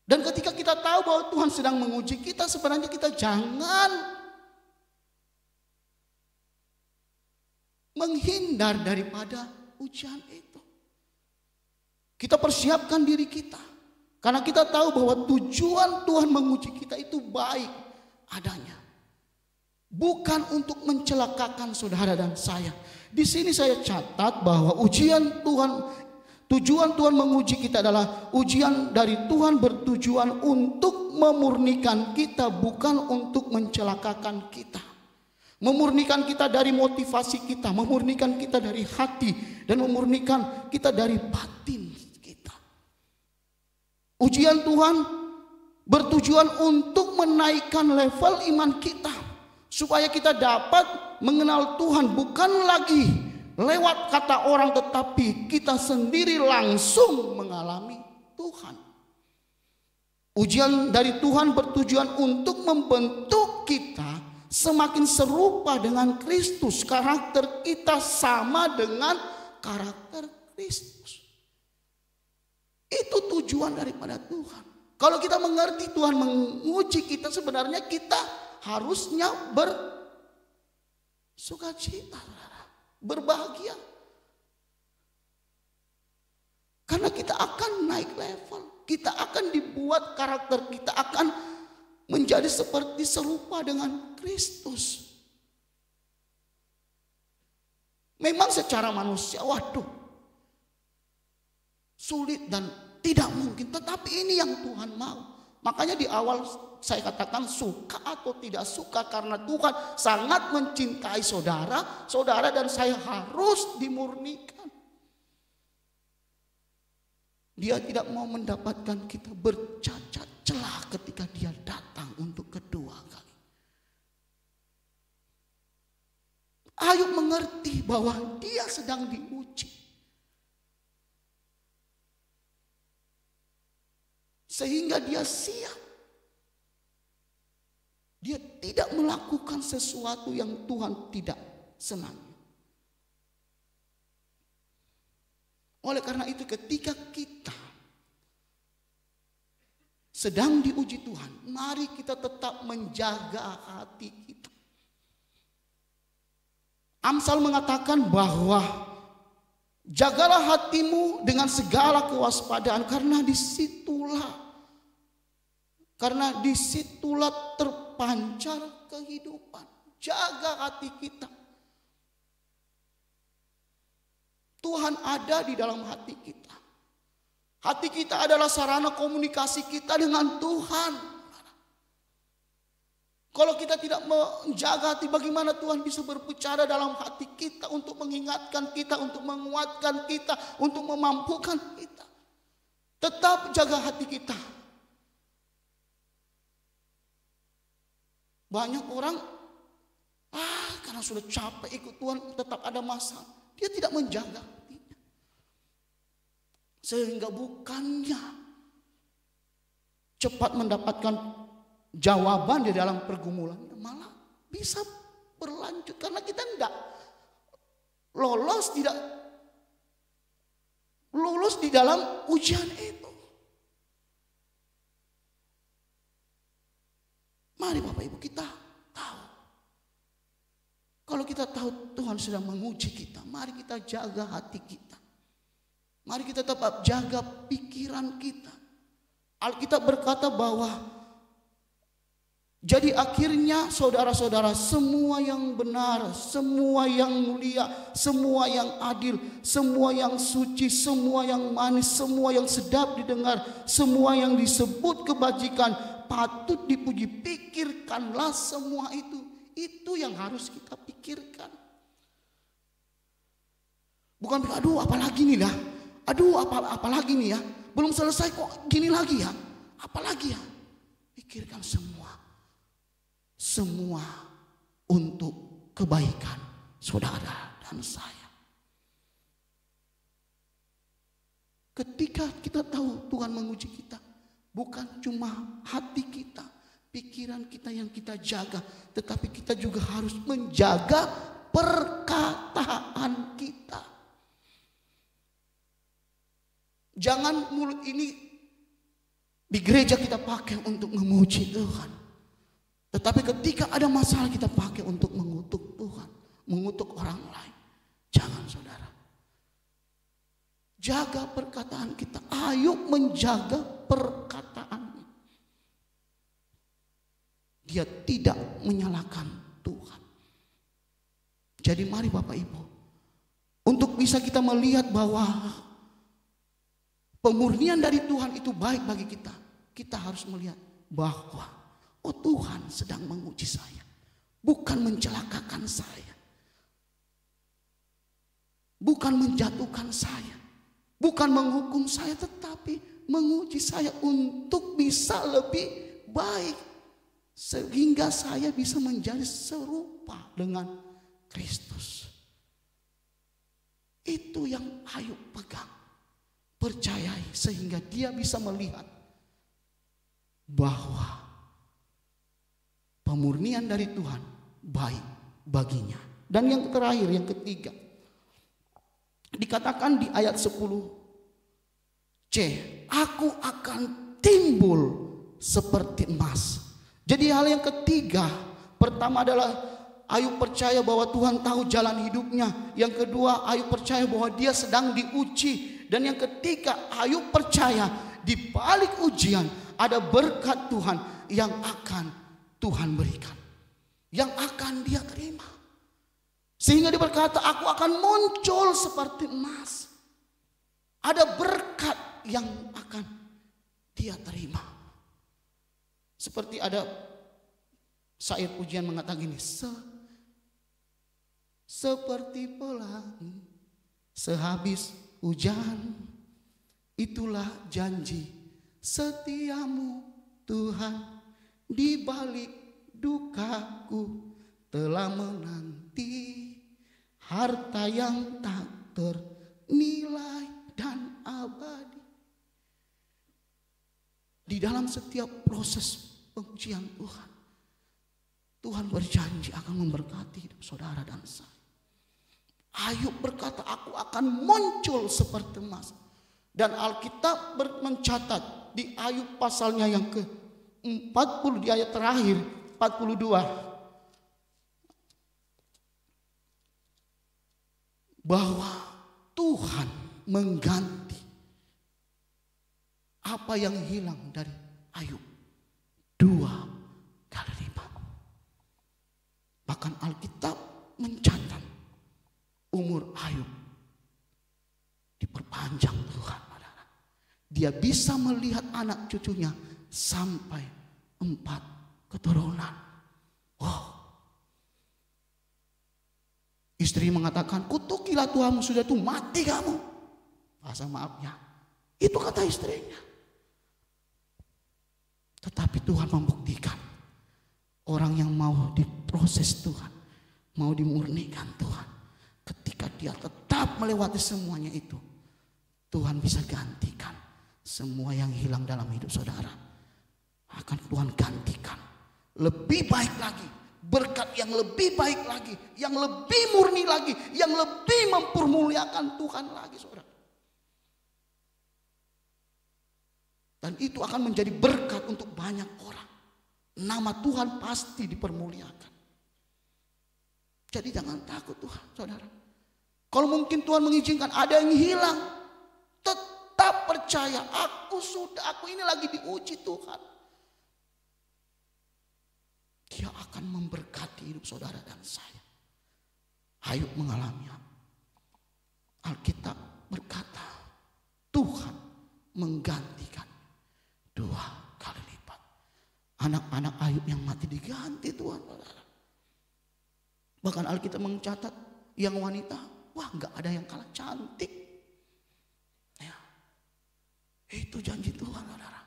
Dan ketika kita tahu bahwa Tuhan sedang menguji kita, sebenarnya kita jangan menghindar daripada ujian itu. Kita persiapkan diri kita. Karena kita tahu bahwa tujuan Tuhan menguji kita itu baik adanya. Bukan untuk mencelakakan saudara dan saya. Di sini saya catat bahwa tujuan Tuhan menguji kita adalah ujian dari Tuhan bertujuan untuk memurnikan kita, bukan untuk mencelakakan kita. Memurnikan kita dari motivasi kita, memurnikan kita dari hati, dan memurnikan kita dari batin kita. Ujian Tuhan bertujuan untuk menaikkan level iman kita, supaya kita dapat mengenal Tuhan bukan lagi lewat kata orang, tetapi kita sendiri langsung mengalami Tuhan. Ujian dari Tuhan bertujuan untuk membentuk kita semakin serupa dengan Kristus. Karakter kita sama dengan karakter Kristus. Itu tujuan daripada Tuhan. Kalau kita mengerti Tuhan menguji kita, sebenarnya kita harusnya bersukacita, berbahagia. Karena kita akan naik level. Kita akan dibuat, karakter kita akan menjadi seperti serupa dengan Kristus. Memang secara manusia, sulit dan tidak mungkin. Tetapi ini yang Tuhan mau. Makanya di awal saya katakan suka atau tidak suka, karena Tuhan sangat mencintai saudara. Saudara dan saya harus dimurnikan. Dia tidak mau mendapatkan kita bercacat celah ketika dia datang untuk kedua kali. Ayub mengerti bahwa dia sedang diuji. Sehingga dia siap. Dia tidak melakukan sesuatu yang Tuhan tidak senangi. Oleh karena itu, ketika kita sedang diuji Tuhan, mari kita tetap menjaga hati kita. Amsal mengatakan bahwa jagalah hatimu dengan segala kewaspadaan, karena disitulah terpancar kehidupan. Jaga hati kita. Tuhan ada di dalam hati kita. Hati kita adalah sarana komunikasi kita dengan Tuhan. Kalau kita tidak menjaga hati, bagaimana Tuhan bisa berbicara dalam hati kita untuk mengingatkan kita, untuk menguatkan kita, untuk memampukan kita. Tetap jaga hati kita. Banyak orang karena sudah capek ikut Tuhan, tetap ada masalah. Dia tidak menjaga hatinya. Sehingga bukannya cepat mendapatkan jawaban di dalam pergumulan, malah bisa berlanjut karena kita tidak lolos di dalam ujian itu. Mari Bapak Ibu kita tahu. Kalau kita tahu Tuhan sedang menguji kita, mari kita jaga hati kita. Mari kita tetap jaga pikiran kita. Alkitab berkata bahwa jadi akhirnya saudara-saudara, semua yang benar, semua yang mulia, semua yang adil, semua yang suci, semua yang manis, semua yang sedap didengar, semua yang disebut kebajikan, patut dipuji. Pikirkanlah semua itu. Itu yang harus kita pikirkan. Bukan aduh apalagi nih lah. Aduh apalagi nih ya. Belum selesai kok gini lagi ya. Apalagi ya. Pikirkan semua. Semua untuk kebaikan saudara dan saya. Ketika kita tahu Tuhan menguji kita, bukan cuma hati kita, pikiran kita yang kita jaga, tetapi kita juga harus menjaga perkataan kita. Jangan mulut ini di gereja kita pakai untuk memuji Tuhan, tetapi ketika ada masalah kita pakai untuk mengutuk Tuhan, mengutuk orang lain. Jangan saudara. Jaga perkataan kita. Ayub menjaga perkataannya. Dia tidak menyalahkan Tuhan. Jadi mari Bapak Ibu, untuk bisa kita melihat bahwa pemurnian dari Tuhan itu baik bagi kita, kita harus melihat bahwa Tuhan sedang menguji saya, bukan mencelakakan saya, bukan menjatuhkan saya, bukan menghukum saya, tetapi menguji saya untuk bisa lebih baik, sehingga saya bisa menjadi serupa dengan Kristus. Itu yang Ayub pegang, percayai, sehingga dia bisa melihat bahwa pemurnian dari Tuhan baik baginya. Dan yang terakhir, yang ketiga, dikatakan di ayat 10c, aku akan timbul seperti emas. Jadi hal yang ketiga, pertama adalah Ayub percaya bahwa Tuhan tahu jalan hidupnya. Yang kedua, Ayub percaya bahwa dia sedang diuji. Dan yang ketiga, Ayub percaya di balik ujian ada berkat Tuhan yang akan Tuhan berikan, yang akan dia terima. Sehingga dia berkata, aku akan muncul seperti emas. Ada berkat yang akan dia terima. Seperti ada syair pujian mengatakan gini, seperti pelangi sehabis hujan, itulah janji setiamu Tuhan. Di balik dukaku telah menanti harta yang tak ternilai dan abadi. Di dalam setiap proses pengujian Tuhan, Tuhan berjanji akan memberkati hidup saudara dan saya. Ayub berkata, aku akan muncul seperti emas. Dan Alkitab mencatat di Ayub pasalnya yang ke-40, di ayat terakhir 42, bahwa Tuhan mengganti apa yang hilang dari Ayub 2 kali lipat. Bahkan Alkitab mencatat umur Ayub diperpanjang Tuhan. Dia bisa melihat anak cucunya sampai 4 keturunan. Wow. Istri mengatakan, kutukilah Tuhanmu, sudah itu mati kamu. Bahasa maafnya, itu kata istrinya. Tetapi Tuhan membuktikan, orang yang mau diproses Tuhan, mau dimurnikan Tuhan, ketika dia tetap melewati semuanya itu, Tuhan bisa gantikan semua yang hilang dalam hidup saudara. Akan Tuhan gantikan lebih baik lagi, berkat yang lebih baik lagi, yang lebih murni lagi, yang lebih mempermuliakan Tuhan lagi, saudara. Dan itu akan menjadi berkat untuk banyak orang. Nama Tuhan pasti dipermuliakan. Jadi jangan takut Tuhan, saudara. Kalau mungkin Tuhan mengizinkan ada yang hilang, tetap percaya, aku ini lagi diuji Tuhan. Dia akan memberkati hidup saudara dan saya. Ayub mengalaminya. Alkitab berkata, Tuhan menggantikan 2 kali lipat. Anak-anak Ayub yang mati diganti Tuhan, saudara. Bahkan Alkitab mencatat yang wanita, wah nggak ada yang kalah cantik. Ya, itu janji Tuhan, saudara.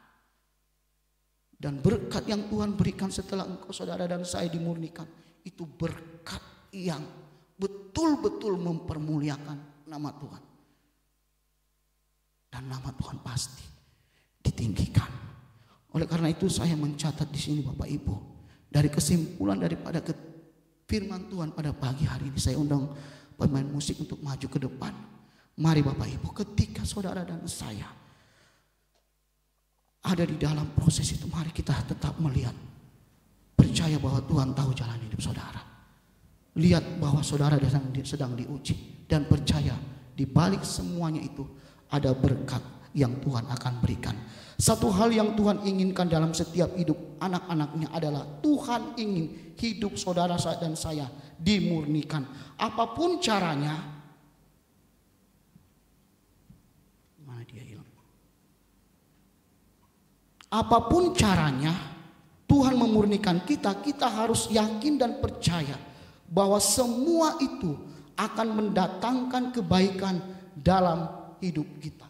Dan berkat yang Tuhan berikan setelah engkau, saudara dan saya, dimurnikan, itu berkat yang betul-betul mempermuliakan nama Tuhan. Dan nama Tuhan pasti ditinggikan. Oleh karena itu saya mencatat di sini Bapak Ibu, dari kesimpulan daripada firman Tuhan pada pagi hari ini, saya undang pemain musik untuk maju ke depan. Mari Bapak Ibu, ketika saudara dan saya ada di dalam proses itu, mari kita tetap melihat, percaya bahwa Tuhan tahu jalan hidup saudara. Lihat bahwa saudara sedang diuji. dan percaya di balik semuanya itu ada berkat yang Tuhan akan berikan. Satu hal yang Tuhan inginkan dalam setiap hidup anak-anaknya adalah Tuhan ingin hidup saudara dan saya dimurnikan. Apapun caranya. Mana dia hilang? Apapun caranya Tuhan memurnikan kita, kita harus yakin dan percaya bahwa semua itu akan mendatangkan kebaikan dalam hidup kita.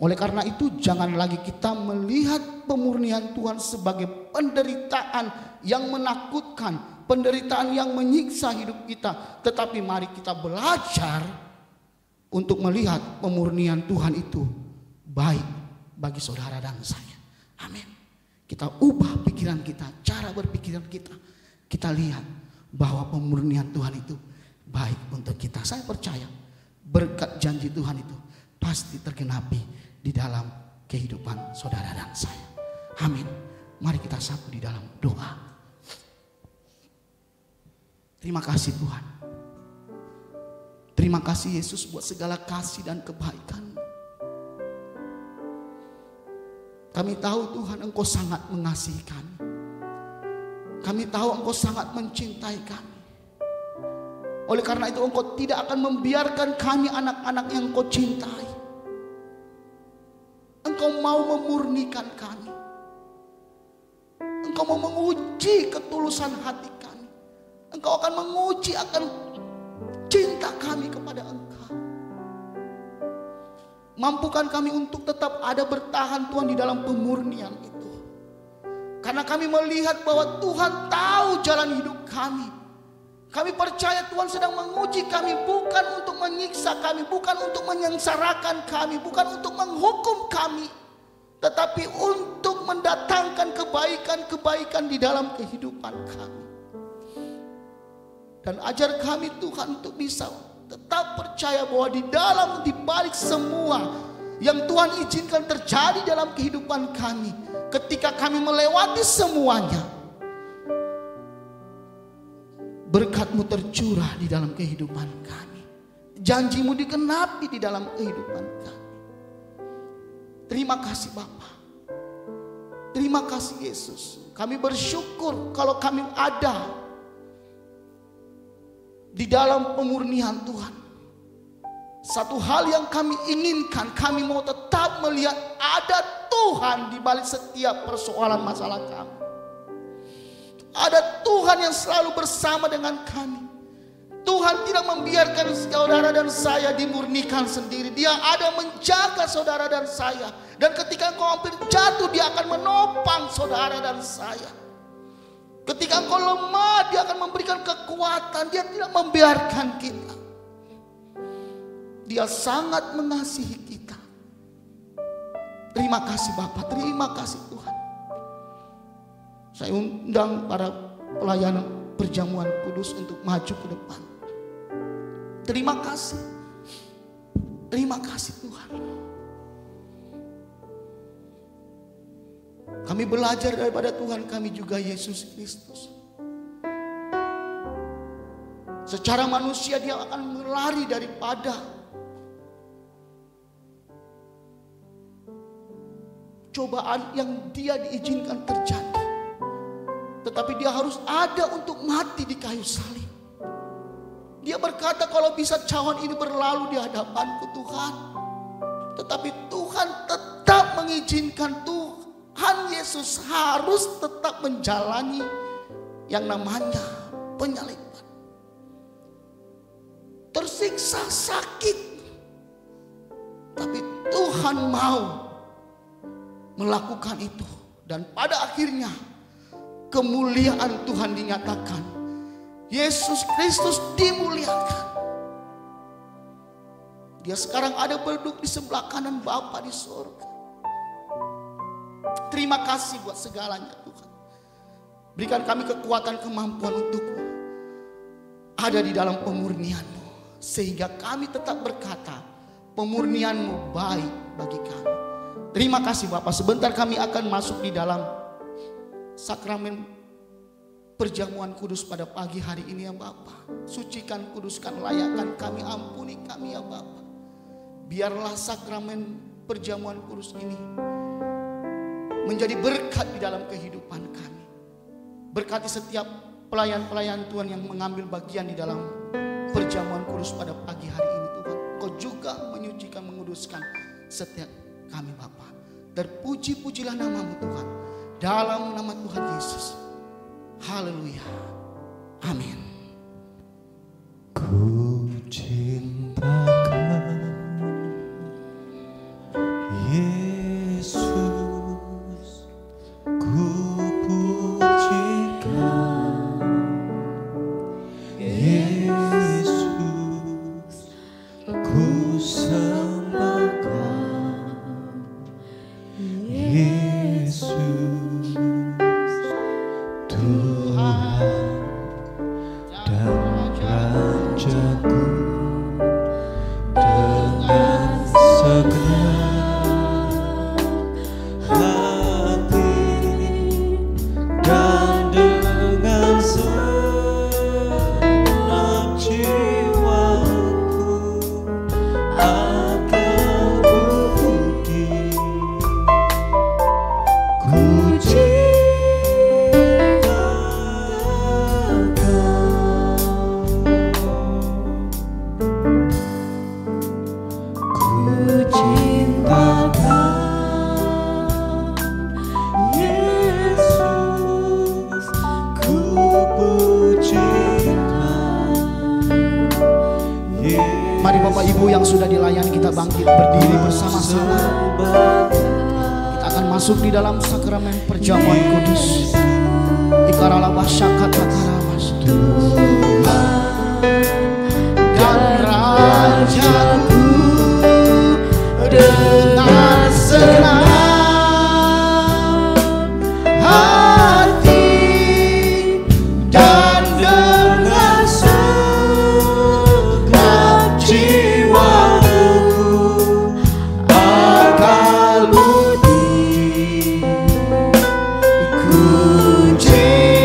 Oleh karena itu jangan lagi kita melihat pemurnian Tuhan sebagai penderitaan yang menakutkan, penderitaan yang menyiksa hidup kita. Tetapi mari kita belajar untuk melihat pemurnian Tuhan itu baik bagi saudara dan saya. Amin. Kita ubah pikiran kita, cara berpikiran kita. Kita lihat bahwa pemurnian Tuhan itu baik untuk kita. Saya percaya berkat janji Tuhan itu pasti tergenapi di dalam kehidupan saudara dan saya. Amin. Mari kita satu di dalam doa. Terima kasih Tuhan. Terima kasih Yesus buat segala kasih dan kebaikan. Kami tahu Tuhan Engkau sangat mengasihi kami. Kami tahu Engkau sangat mencintai kami. Oleh karena itu Engkau tidak akan membiarkan kami anak-anak yang Engkau cintai. Engkau mau memurnikan kami. Engkau mau menguji ketulusan hati kami. Engkau akan menguji akan cinta kami kepada Engkau. Mampukan kami untuk tetap ada bertahan Tuhan di dalam pemurnian itu. Karena kami melihat bahwa Tuhan tahu jalan hidup kami. Kami percaya Tuhan sedang menguji kami bukan untuk menyiksa kami, bukan untuk menyengsarakan kami, bukan untuk menghukum kami, tetapi untuk mendatangkan kebaikan-kebaikan di dalam kehidupan kami. Dan ajar kami Tuhan untuk bisa tetap percaya bahwa di balik semua yang Tuhan izinkan terjadi dalam kehidupan kami, ketika kami melewati semuanya, berkat-Mu tercurah di dalam kehidupan kami. Janji-Mu digenapi di dalam kehidupan kami. Terima kasih Bapa. Terima kasih Yesus. Kami bersyukur kalau kami ada di dalam pemurnian Tuhan. Satu hal yang kami inginkan, kami mau tetap melihat ada Tuhan di balik setiap persoalan masalah kami. Ada Tuhan yang selalu bersama dengan kami. Tuhan tidak membiarkan saudara dan saya dimurnikan sendiri. Dia ada menjaga saudara dan saya. Dan ketika engkau hampir jatuh, Dia akan menopang saudara dan saya. Ketika engkau lemah, Dia akan memberikan kekuatan. Dia tidak membiarkan kita. Dia sangat mengasihi kita. Terima kasih Bapa, terima kasih Tuhan. Saya undang para pelayan perjamuan kudus untuk maju ke depan. Terima kasih. Terima kasih Tuhan. Kami belajar daripada Tuhan kami juga Yesus Kristus. Secara manusia Dia akan berlari daripada cobaan yang Dia diizinkan terjadi. Tetapi Dia harus ada untuk mati di kayu salib. Dia berkata kalau bisa cawan ini berlalu di hadapanku Tuhan. Tetapi Tuhan tetap mengizinkan Tuhan Yesus harus tetap menjalani yang namanya penyaliban. Tersiksa sakit. Tapi Tuhan mau melakukan itu. Dan pada akhirnya kemuliaan Tuhan dinyatakan. Yesus Kristus dimuliakan. Dia sekarang ada berduduk di sebelah kanan Bapa di surga. Terima kasih buat segalanya Tuhan. Berikan kami kekuatan kemampuan untuk ada di dalam pemurnian-Mu. Sehingga kami tetap berkata pemurnian-Mu baik bagi kami. Terima kasih Bapak. Sebentar kami akan masuk di dalam sakramen perjamuan kudus pada pagi hari ini ya Bapa. Sucikan, kuduskan, layakkan kami, ampuni kami ya Bapa. Biarlah sakramen perjamuan kudus ini menjadi berkat di dalam kehidupan kami. Berkati setiap pelayan-pelayan Tuhan yang mengambil bagian di dalam perjamuan kudus pada pagi hari ini Tuhan. Kau juga menyucikan, menguduskan setiap kami Bapa. Terpuji-pujilah namamu Tuhan. Dalam nama Tuhan Yesus. Haleluya. Amin. Ku cintakan Yesus, ku pujikan Yesus, ku sembahkan Yesus, Tuhan dan Rajaku. Dengan segenap hati dan dengan segenap jiwaku akan puji, ku Mari Bapak Ibu yang sudah dilayani kita bangkit berdiri bersama-sama. Kita akan masuk di dalam sakramen perjamuan kudus. Ikaralabah syakatakarabas. Dan Rajaku dengan senang hati dan dengan segenap jiwaku akan puji, ku cintakan.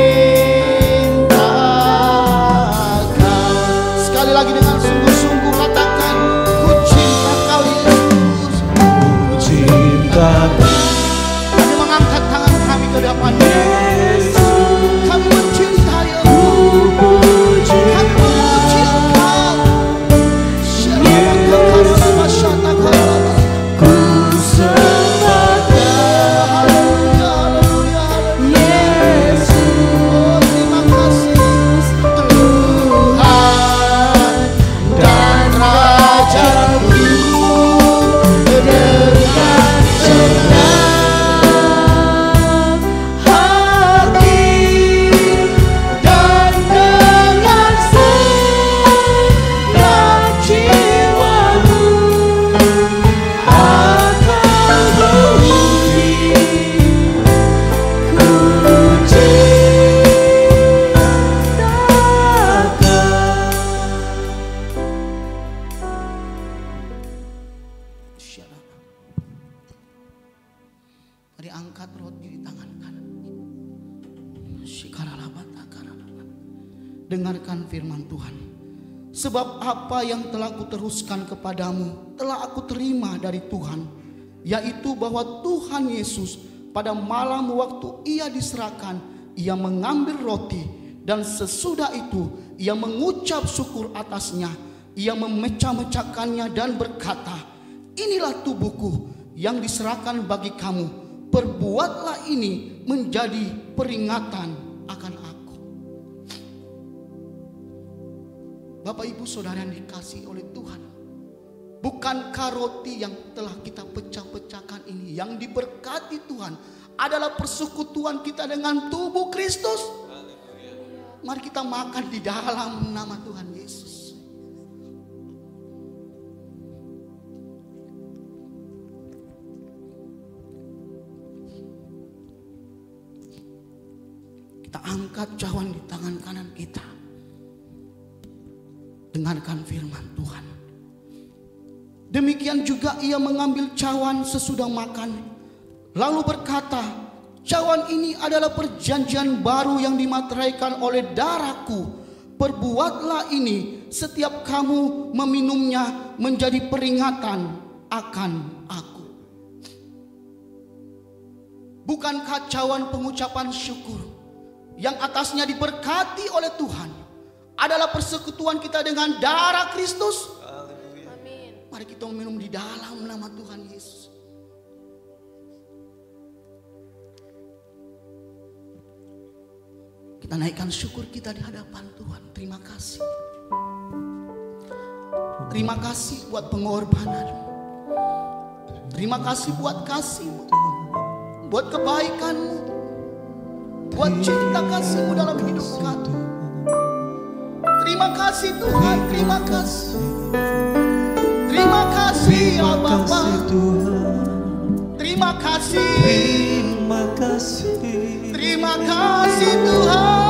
Sekali lagi dengan sungguh-sungguh katakan, ku cinta kau Yesus, ku cintakan. Kami mengangkat tangan kami ke depan Yesus, kami mencintai Engkau, kami memuji Engkau. ku sembahkan Yesus, terima kasih Tuhan dan Rajaku. Dengan senang hati dan dengan segenap jiwaku akan puji, ku cintakan. Mari angkat roti di tangan kanan. Dengarkan firman Tuhan. Sebab apa yang telah kuteruskan kepadamu telah aku terima dari Tuhan, yaitu bahwa Tuhan Yesus pada malam waktu ia diserahkan, ia mengambil roti, dan sesudah itu ia mengucap syukur atasnya, ia memecah-mecahkannya dan berkata, inilah tubuhku yang diserahkan bagi kamu, perbuatlah ini menjadi peringatan akan aku. Bapak Ibu Saudara yang dikasihi oleh Tuhan, bukankah roti yang telah kita pecah-pecahkan ini, yang diberkati Tuhan, adalah persekutuan kita dengan tubuh Kristus? Mari kita makan di dalam nama Tuhan Yesus. Kita angkat cawan di tangan kanan kita. Dengarkan firman Tuhan. Demikian juga ia mengambil cawan sesudah makan, lalu berkata, Cawan ini adalah perjanjian baru yang dimateraikan oleh darahku. Perbuatlah ini setiap kamu meminumnya menjadi peringatan akan aku. Bukankah cawan pengucapan syukur yang atasnya diberkati oleh Tuhan adalah persekutuan kita dengan darah Kristus? Amin. Mari kita minum di dalam nama Tuhan Yesus. Kita naikkan syukur kita di hadapan Tuhan. Terima kasih. Terima kasih buat pengorbanan. Terima kasih buat kasih-Mu, buat kebaikan-Mu, buat cinta kasih-Mu dalam hidup kami. Terima kasih Tuhan, terima kasih. Terima kasih ya Bapa. Terima kasih. Terima kasih. Terima kasih Tuhan.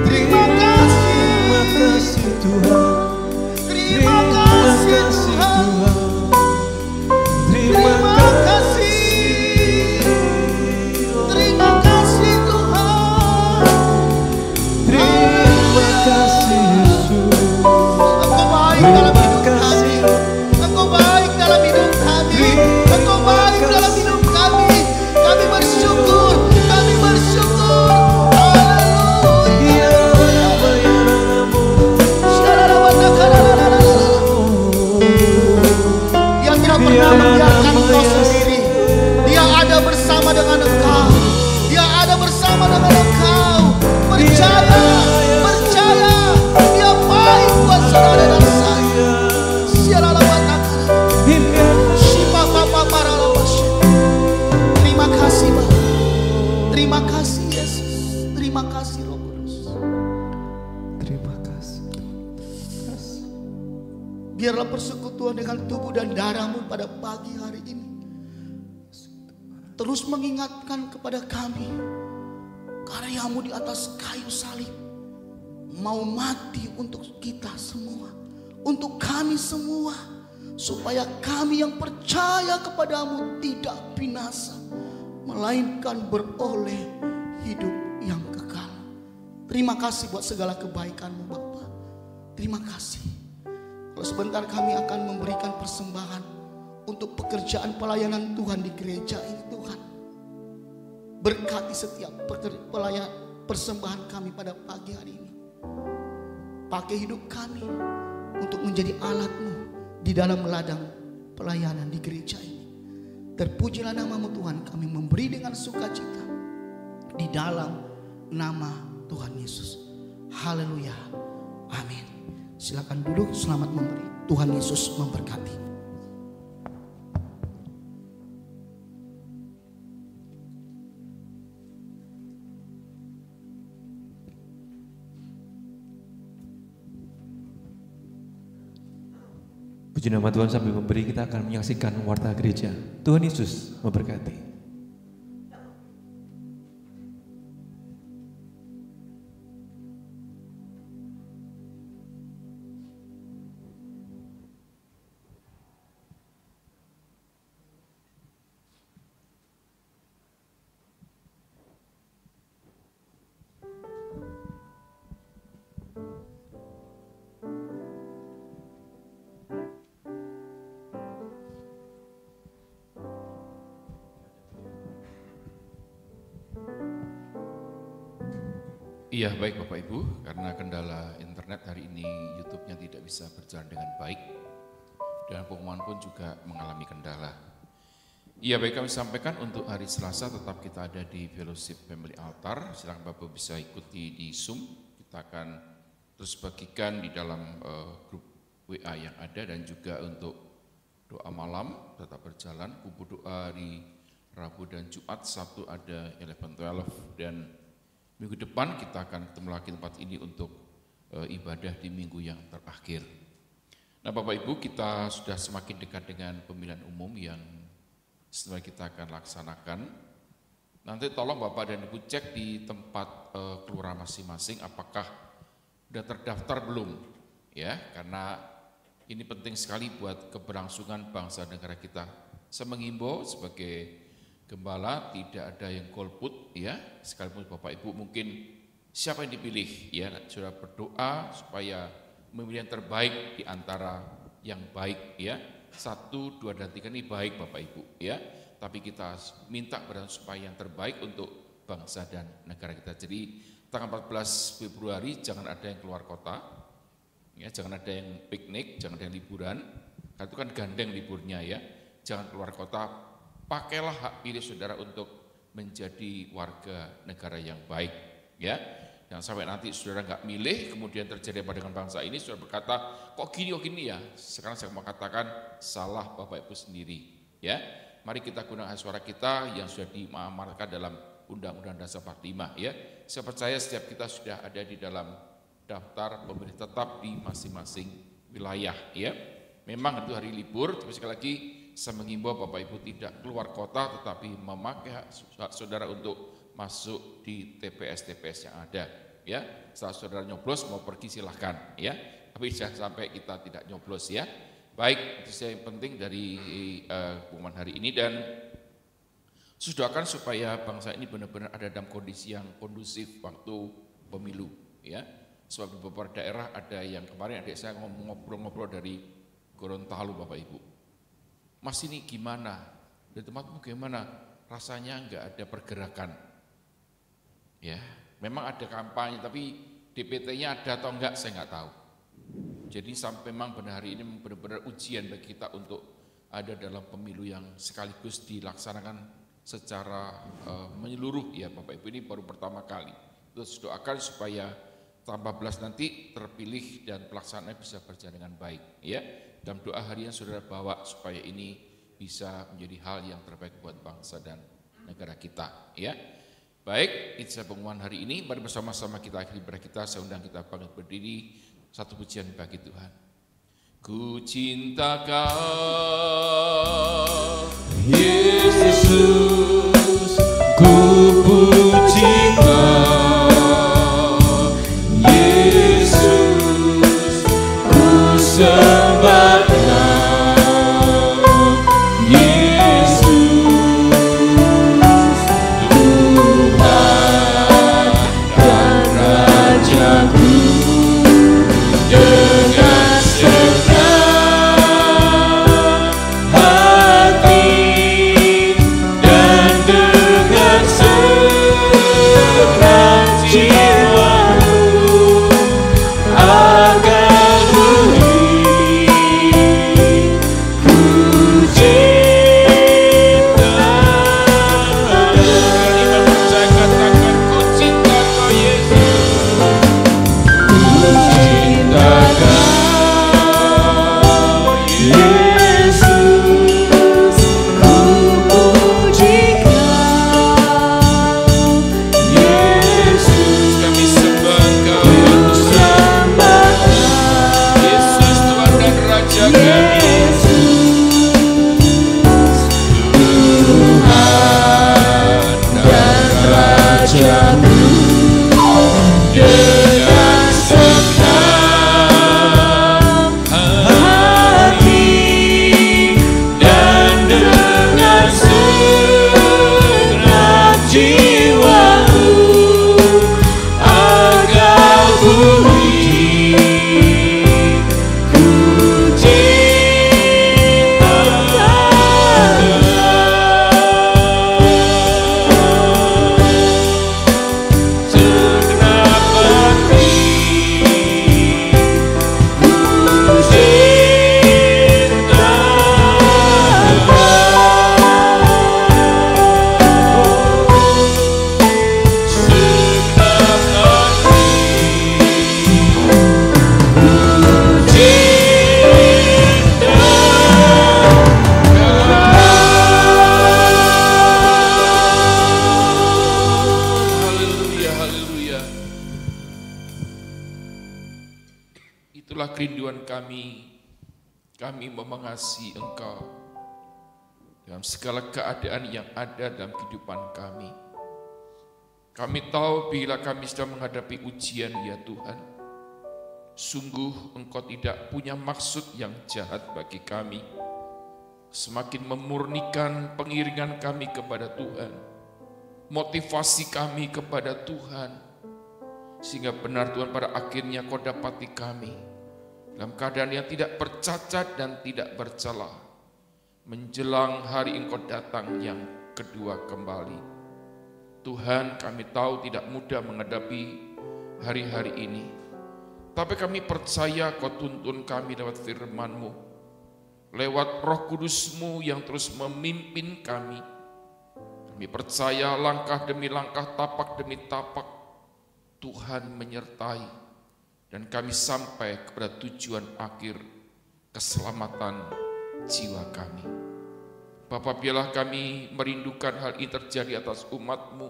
Terima kasih. Terima kasih Tuhan. Terima kasih Tuhan. Terima kasih. Terima kasih Tuhan. Terima kasih Yesus. Engkau baik dalam hidup kami. Engkau baik dalam hidup kami. Engkau baik dalam hidup kami. Kami bersyukur. Kami bersyukur. Haleluya. Dia tidak pernah membiarkan engkau sendiri. Dia ada bersama dengan engkau. Dia ada bersama dengan engkau. Percaya, percaya. Dia baik buat saudara dan saya. Terima kasih Bapak. Terima kasih Yesus. Terima kasih Roh Kudus. Terima kasih. Biarlah persekutuan dengan tubuh dan darah-Mu pada pagi hari ini terus mengingatkan kepada kami karya-Mu di atas kayu salib mau mati untuk kita semua, untuk kami semua, supaya kami yang percaya kepadamu tidak binasa, melainkan beroleh hidup yang kekal. Terima kasih buat segala kebaikan-Mu Bapa. Terima kasih. Kalau sebentar kami akan memberikan persembahan untuk pekerjaan pelayanan Tuhan di gereja ini Tuhan. Berkati setiap persembahan kami pada pagi hari ini. Pakai hidup kami untuk menjadi alat-Mu di dalam ladang pelayanan di gereja ini. Terpujilah nama-Mu Tuhan, kami memberi dengan sukacita di dalam nama Tuhan Yesus. Haleluya. Amin. Silakan duduk, selamat memberi. Tuhan Yesus memberkati. Puji nama Tuhan, sambil memberi kita akan menyaksikan warta gereja. Tuhan Yesus memberkati. Iya, baik Bapak Ibu, karena kendala internet hari ini YouTube-nya tidak bisa berjalan dengan baik dan pengumuman pun juga mengalami kendala. Iya, baik, kami sampaikan untuk hari Selasa tetap kita ada di Fellowship Family Altar. Silakan Bapak bisa ikuti di Zoom. Kita akan terus bagikan di dalam grup WA yang ada, dan juga untuk doa malam tetap berjalan. Kubu doa di Rabu dan Jumat, Sabtu ada 11-12, dan minggu depan kita akan ketemu lagi tempat ini untuk ibadah di minggu yang terakhir. Nah Bapak Ibu, kita sudah semakin dekat dengan pemilihan umum yang setelah kita akan laksanakan. Nanti tolong Bapak dan Ibu cek di tempat kelurahan masing-masing apakah sudah terdaftar belum, ya, karena ini penting sekali buat keberlangsungan bangsa negara kita. Saya menghimbau sebagai gembala, tidak ada yang golput ya. Sekalipun Bapak Ibu mungkin siapa yang dipilih ya, saudara berdoa supaya memilih yang terbaik di antara yang baik ya. 1, 2, dan 3 ini baik Bapak Ibu ya. Tapi kita minta kepada supaya yang terbaik untuk bangsa dan negara kita. Jadi tanggal 14 Februari jangan ada yang keluar kota, ya, jangan ada yang piknik, jangan ada yang liburan, karena itu kan gandeng liburnya ya. Jangan keluar kota, pakailah hak pilih saudara untuk menjadi warga negara yang baik, ya. Jangan sampai nanti saudara nggak milih, kemudian terjadi apa dengan bangsa ini, saudara berkata, kok gini ya. Sekarang saya mau katakan salah Bapak Ibu sendiri, ya. Mari kita gunakan suara kita yang sudah diamanatkan dalam Undang-Undang Dasar 45 ya. Saya percaya setiap kita sudah ada di dalam daftar pemilih tetap di masing-masing wilayah ya. Memang itu hari libur, tapi sekali lagi saya mengimbau Bapak Ibu tidak keluar kota tetapi memakai hak saudara untuk masuk di TPS-TPS yang ada ya. Setelah saudara nyoblos mau pergi silahkan ya. Tapi jangan sampai kita tidak nyoblos ya. Baik, itu yang penting dari pengumuman hari ini dan doakan supaya bangsa ini benar-benar ada dalam kondisi yang kondusif waktu pemilu ya. Sebab di beberapa daerah ada yang kemarin adik saya ngobrol-ngobrol dari Gorontalo Bapak Ibu. Mas ini gimana? Di tempatmu gimana? Rasanya enggak ada pergerakan. Ya, memang ada kampanye tapi DPT-nya ada atau enggak saya enggak tahu. Jadi sampai memang benar hari ini benar-benar ujian bagi kita untuk ada dalam pemilu yang sekaligus dilaksanakan secara menyeluruh ya Bapak Ibu, ini baru pertama kali. Terus doakan supaya tanggal 14 nanti terpilih dan pelaksanaannya bisa berjalan dengan baik ya. Dalam doa harian saudara bawa supaya ini bisa menjadi hal yang terbaik buat bangsa dan negara kita ya. Baik, itu saja pengumuman hari ini. Mari bersama-sama kita akhiri ibadah kita. Saya undang kita bangkit berdiri. Satu pujian bagi Tuhan. Ku cinta Kau Yesus, ku puji Kau Yesus, ku sembah Kau Yesus, Tuhan dan Rajaku. Dengan senang hati dan dengan senang jiwaku akan beri ku cinta. Saya katakan ku cinta Kau Yesus, ku cinta Kau Yesus, ku puji Kau Yesus, kami sembah Kau Yesus, Tuhan dan Raja kami. Tuhan dan Rajaku, dengan senang hati dan dengan senang jiwaku akan beri ku cinta segenap hati, ku cinta segenap hati, ku cinta. Haleluya, haleluya. Itulah kerinduan kami. Kami mau mengasihi Engkau dalam segala keadaan yang ada dalam kehidupan kami. Kami tahu bila kami sedang menghadapi ujian ya Tuhan, sungguh Engkau tidak punya maksud yang jahat bagi kami. semakin memurnikan pengiringan kami kepada Tuhan, motivasi kami kepada Tuhan, sehingga benar Tuhan pada akhirnya Kau dapati kami dalam keadaan yang tidak bercacat dan tidak bercela, menjelang hari Engkau datang yang kedua kembali. Tuhan, kami tahu tidak mudah menghadapi hari-hari ini, tapi kami percaya Kau tuntun kami lewat firman-Mu, lewat Roh Kudus-Mu yang terus memimpin kami. Kami percaya langkah demi langkah, tapak demi tapak, Tuhan menyertai, dan kami sampai kepada tujuan akhir, keselamatan jiwa kami. Bapa, biarlah kami merindukan hal ini terjadi atas umat-Mu,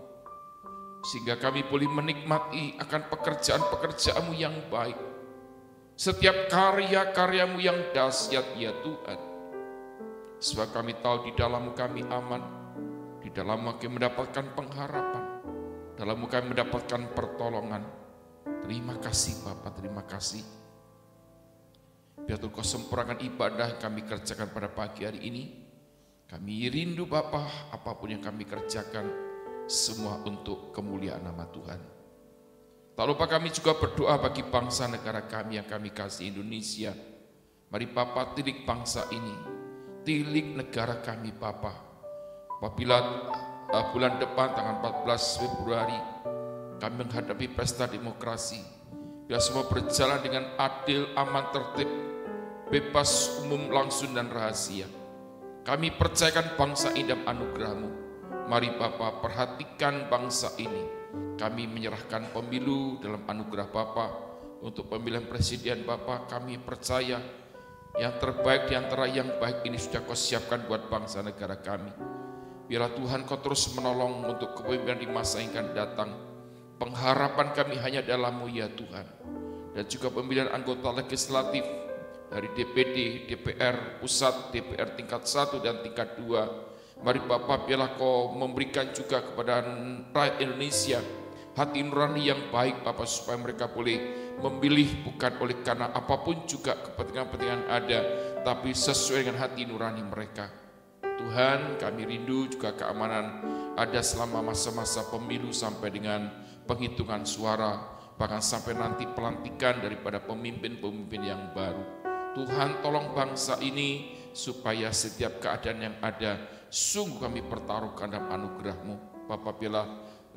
sehingga kami boleh menikmati akan pekerjaan-pekerjaan-Mu yang baik, setiap karya-karya-Mu yang dahsyat ya Tuhan. Sebab kami tahu di dalam kami aman, di dalam kami mendapatkan pengharapan, dalam kami mendapatkan pertolongan. Terima kasih Bapa, terima kasih. Biar Tuhan Kau sempurnakan ibadah yang kami kerjakan pada pagi hari ini. Kami rindu Bapa, apapun yang kami kerjakan, semua untuk kemuliaan nama Tuhan. Tak lupa kami juga berdoa bagi bangsa negara kami yang kami kasih, Indonesia. Mari Bapa, tilik bangsa ini, tilik negara kami Bapa. Apabila bulan depan tanggal 14 Februari kami menghadapi pesta demokrasi, biar semua berjalan dengan adil, aman, tertib, bebas, umum, langsung dan rahasia. Kami percayakan bangsa ini dalam anugerah-Mu. Mari Bapa, perhatikan bangsa ini. Kami menyerahkan pemilu dalam anugerah Bapa. Untuk pemilihan presiden Bapa, kami percaya yang terbaik di antara yang baik ini sudah Kau siapkan buat bangsa negara kami. Biarlah Tuhan Kau terus menolong untuk kepemimpinan di masa yang akan datang. Pengharapan kami hanya dalam-Mu ya Tuhan. Dan juga pemilihan anggota legislatif dari DPD, DPR pusat, DPR tingkat 1 dan tingkat 2. Mari Bapa, biarlah Kau memberikan juga kepada rakyat Indonesia hati nurani yang baik Bapa, supaya mereka boleh memilih bukan oleh karena apapun juga kepentingan-kepentingan ada, tapi sesuai dengan hati nurani mereka. Tuhan, kami rindu juga keamanan ada selama masa-masa pemilu sampai dengan penghitungan suara, bahkan sampai nanti pelantikan daripada pemimpin-pemimpin yang baru. Tuhan, tolong bangsa ini supaya setiap keadaan yang ada sungguh kami pertaruhkan dalam anugerah-Mu. Bapa, biarlah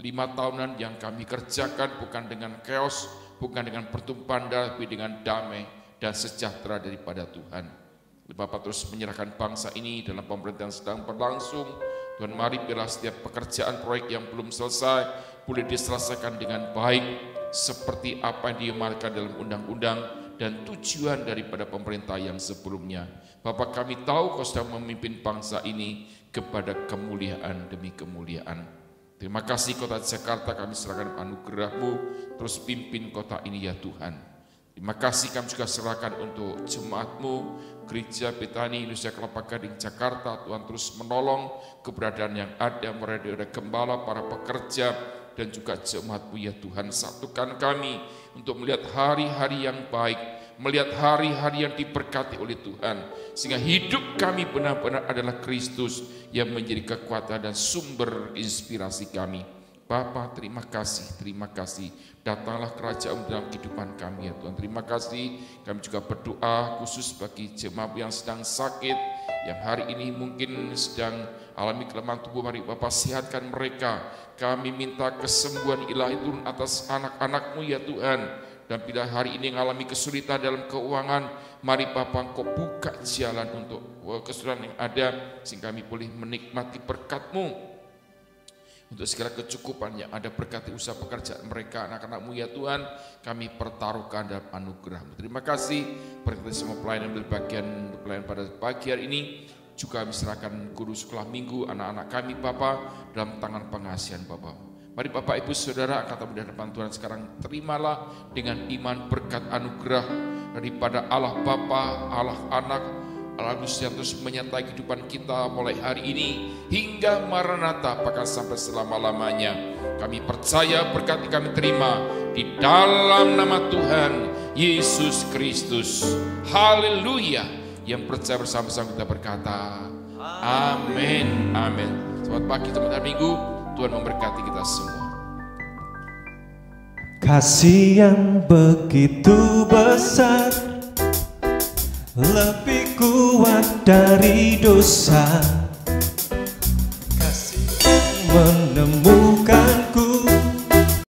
5 tahunan yang kami kerjakan bukan dengan chaos, bukan dengan pertumpahan darah, tapi dengan damai dan sejahtera daripada Tuhan. Bapa, terus menyerahkan bangsa ini dalam pemerintahan sedang berlangsung. Tuhan, mari biarlah setiap pekerjaan proyek yang belum selesai boleh diselesaikan dengan baik, seperti apa yang diamalkan dalam undang-undang dan tujuan daripada pemerintah yang sebelumnya. Bapak, kami tahu Kau sedang memimpin bangsa ini kepada kemuliaan demi kemuliaan. Terima kasih Kota Jakarta, kami serahkan anugerah-Mu, terus pimpin kota ini ya Tuhan. Terima kasih kami juga serahkan untuk jemaat-Mu, Gereja Betani Indonesia Kelapa Gading Jakarta. Tuhan terus menolong keberadaan yang ada, mereka gembala, para pekerja, dan juga jemaat-Mu ya Tuhan. Satukan kami untuk melihat hari-hari yang baik, melihat hari-hari yang diberkati oleh Tuhan, sehingga hidup kami benar-benar adalah Kristus yang menjadi kekuatan dan sumber inspirasi kami. Bapa, terima kasih. Datanglah kerajaan dalam kehidupan kami ya Tuhan. Terima kasih. Kami juga berdoa khusus bagi jemaat yang sedang sakit, yang hari ini mungkin sedang alami kelemahan tubuh. Mari Bapa, sehatkan mereka. Kami minta kesembuhan ilahi turun atas anak-anak-Mu ya Tuhan. Dan bila hari ini mengalami kesulitan dalam keuangan, mari Bapa, Engkau buka jalan untuk kesulitan yang ada, sehingga kami boleh menikmati berkat-Mu. Untuk segala kecukupan yang ada, berkati usaha pekerjaan mereka, anak-anak-Mu ya Tuhan, kami pertaruhkan dalam anugerah-Mu. Terima kasih, berkati semua pelayanan berbagian pelayanan pada pagi hari ini. Juga kami serahkan guru sekolah minggu, anak-anak kami Bapa, dalam tangan pengasihan Bapa. Mari Bapak Ibu Saudara, kata di hadapan Tuhan sekarang, terimalah dengan iman berkat anugerah daripada Allah Bapa, Allah Anak, Allah Kudus yang terus menyertai kehidupan kita mulai hari ini hingga Maranatha, bahkan sampai selama-lamanya. Kami percaya berkat kami terima di dalam nama Tuhan Yesus Kristus. Haleluya. Yang percaya bersama-sama kita berkata, Amin. Amin. Selamat pagi teman-teman Minggu. Tuhan memberkati kita semua. Kasih yang begitu besar, lebih kuat dari dosa.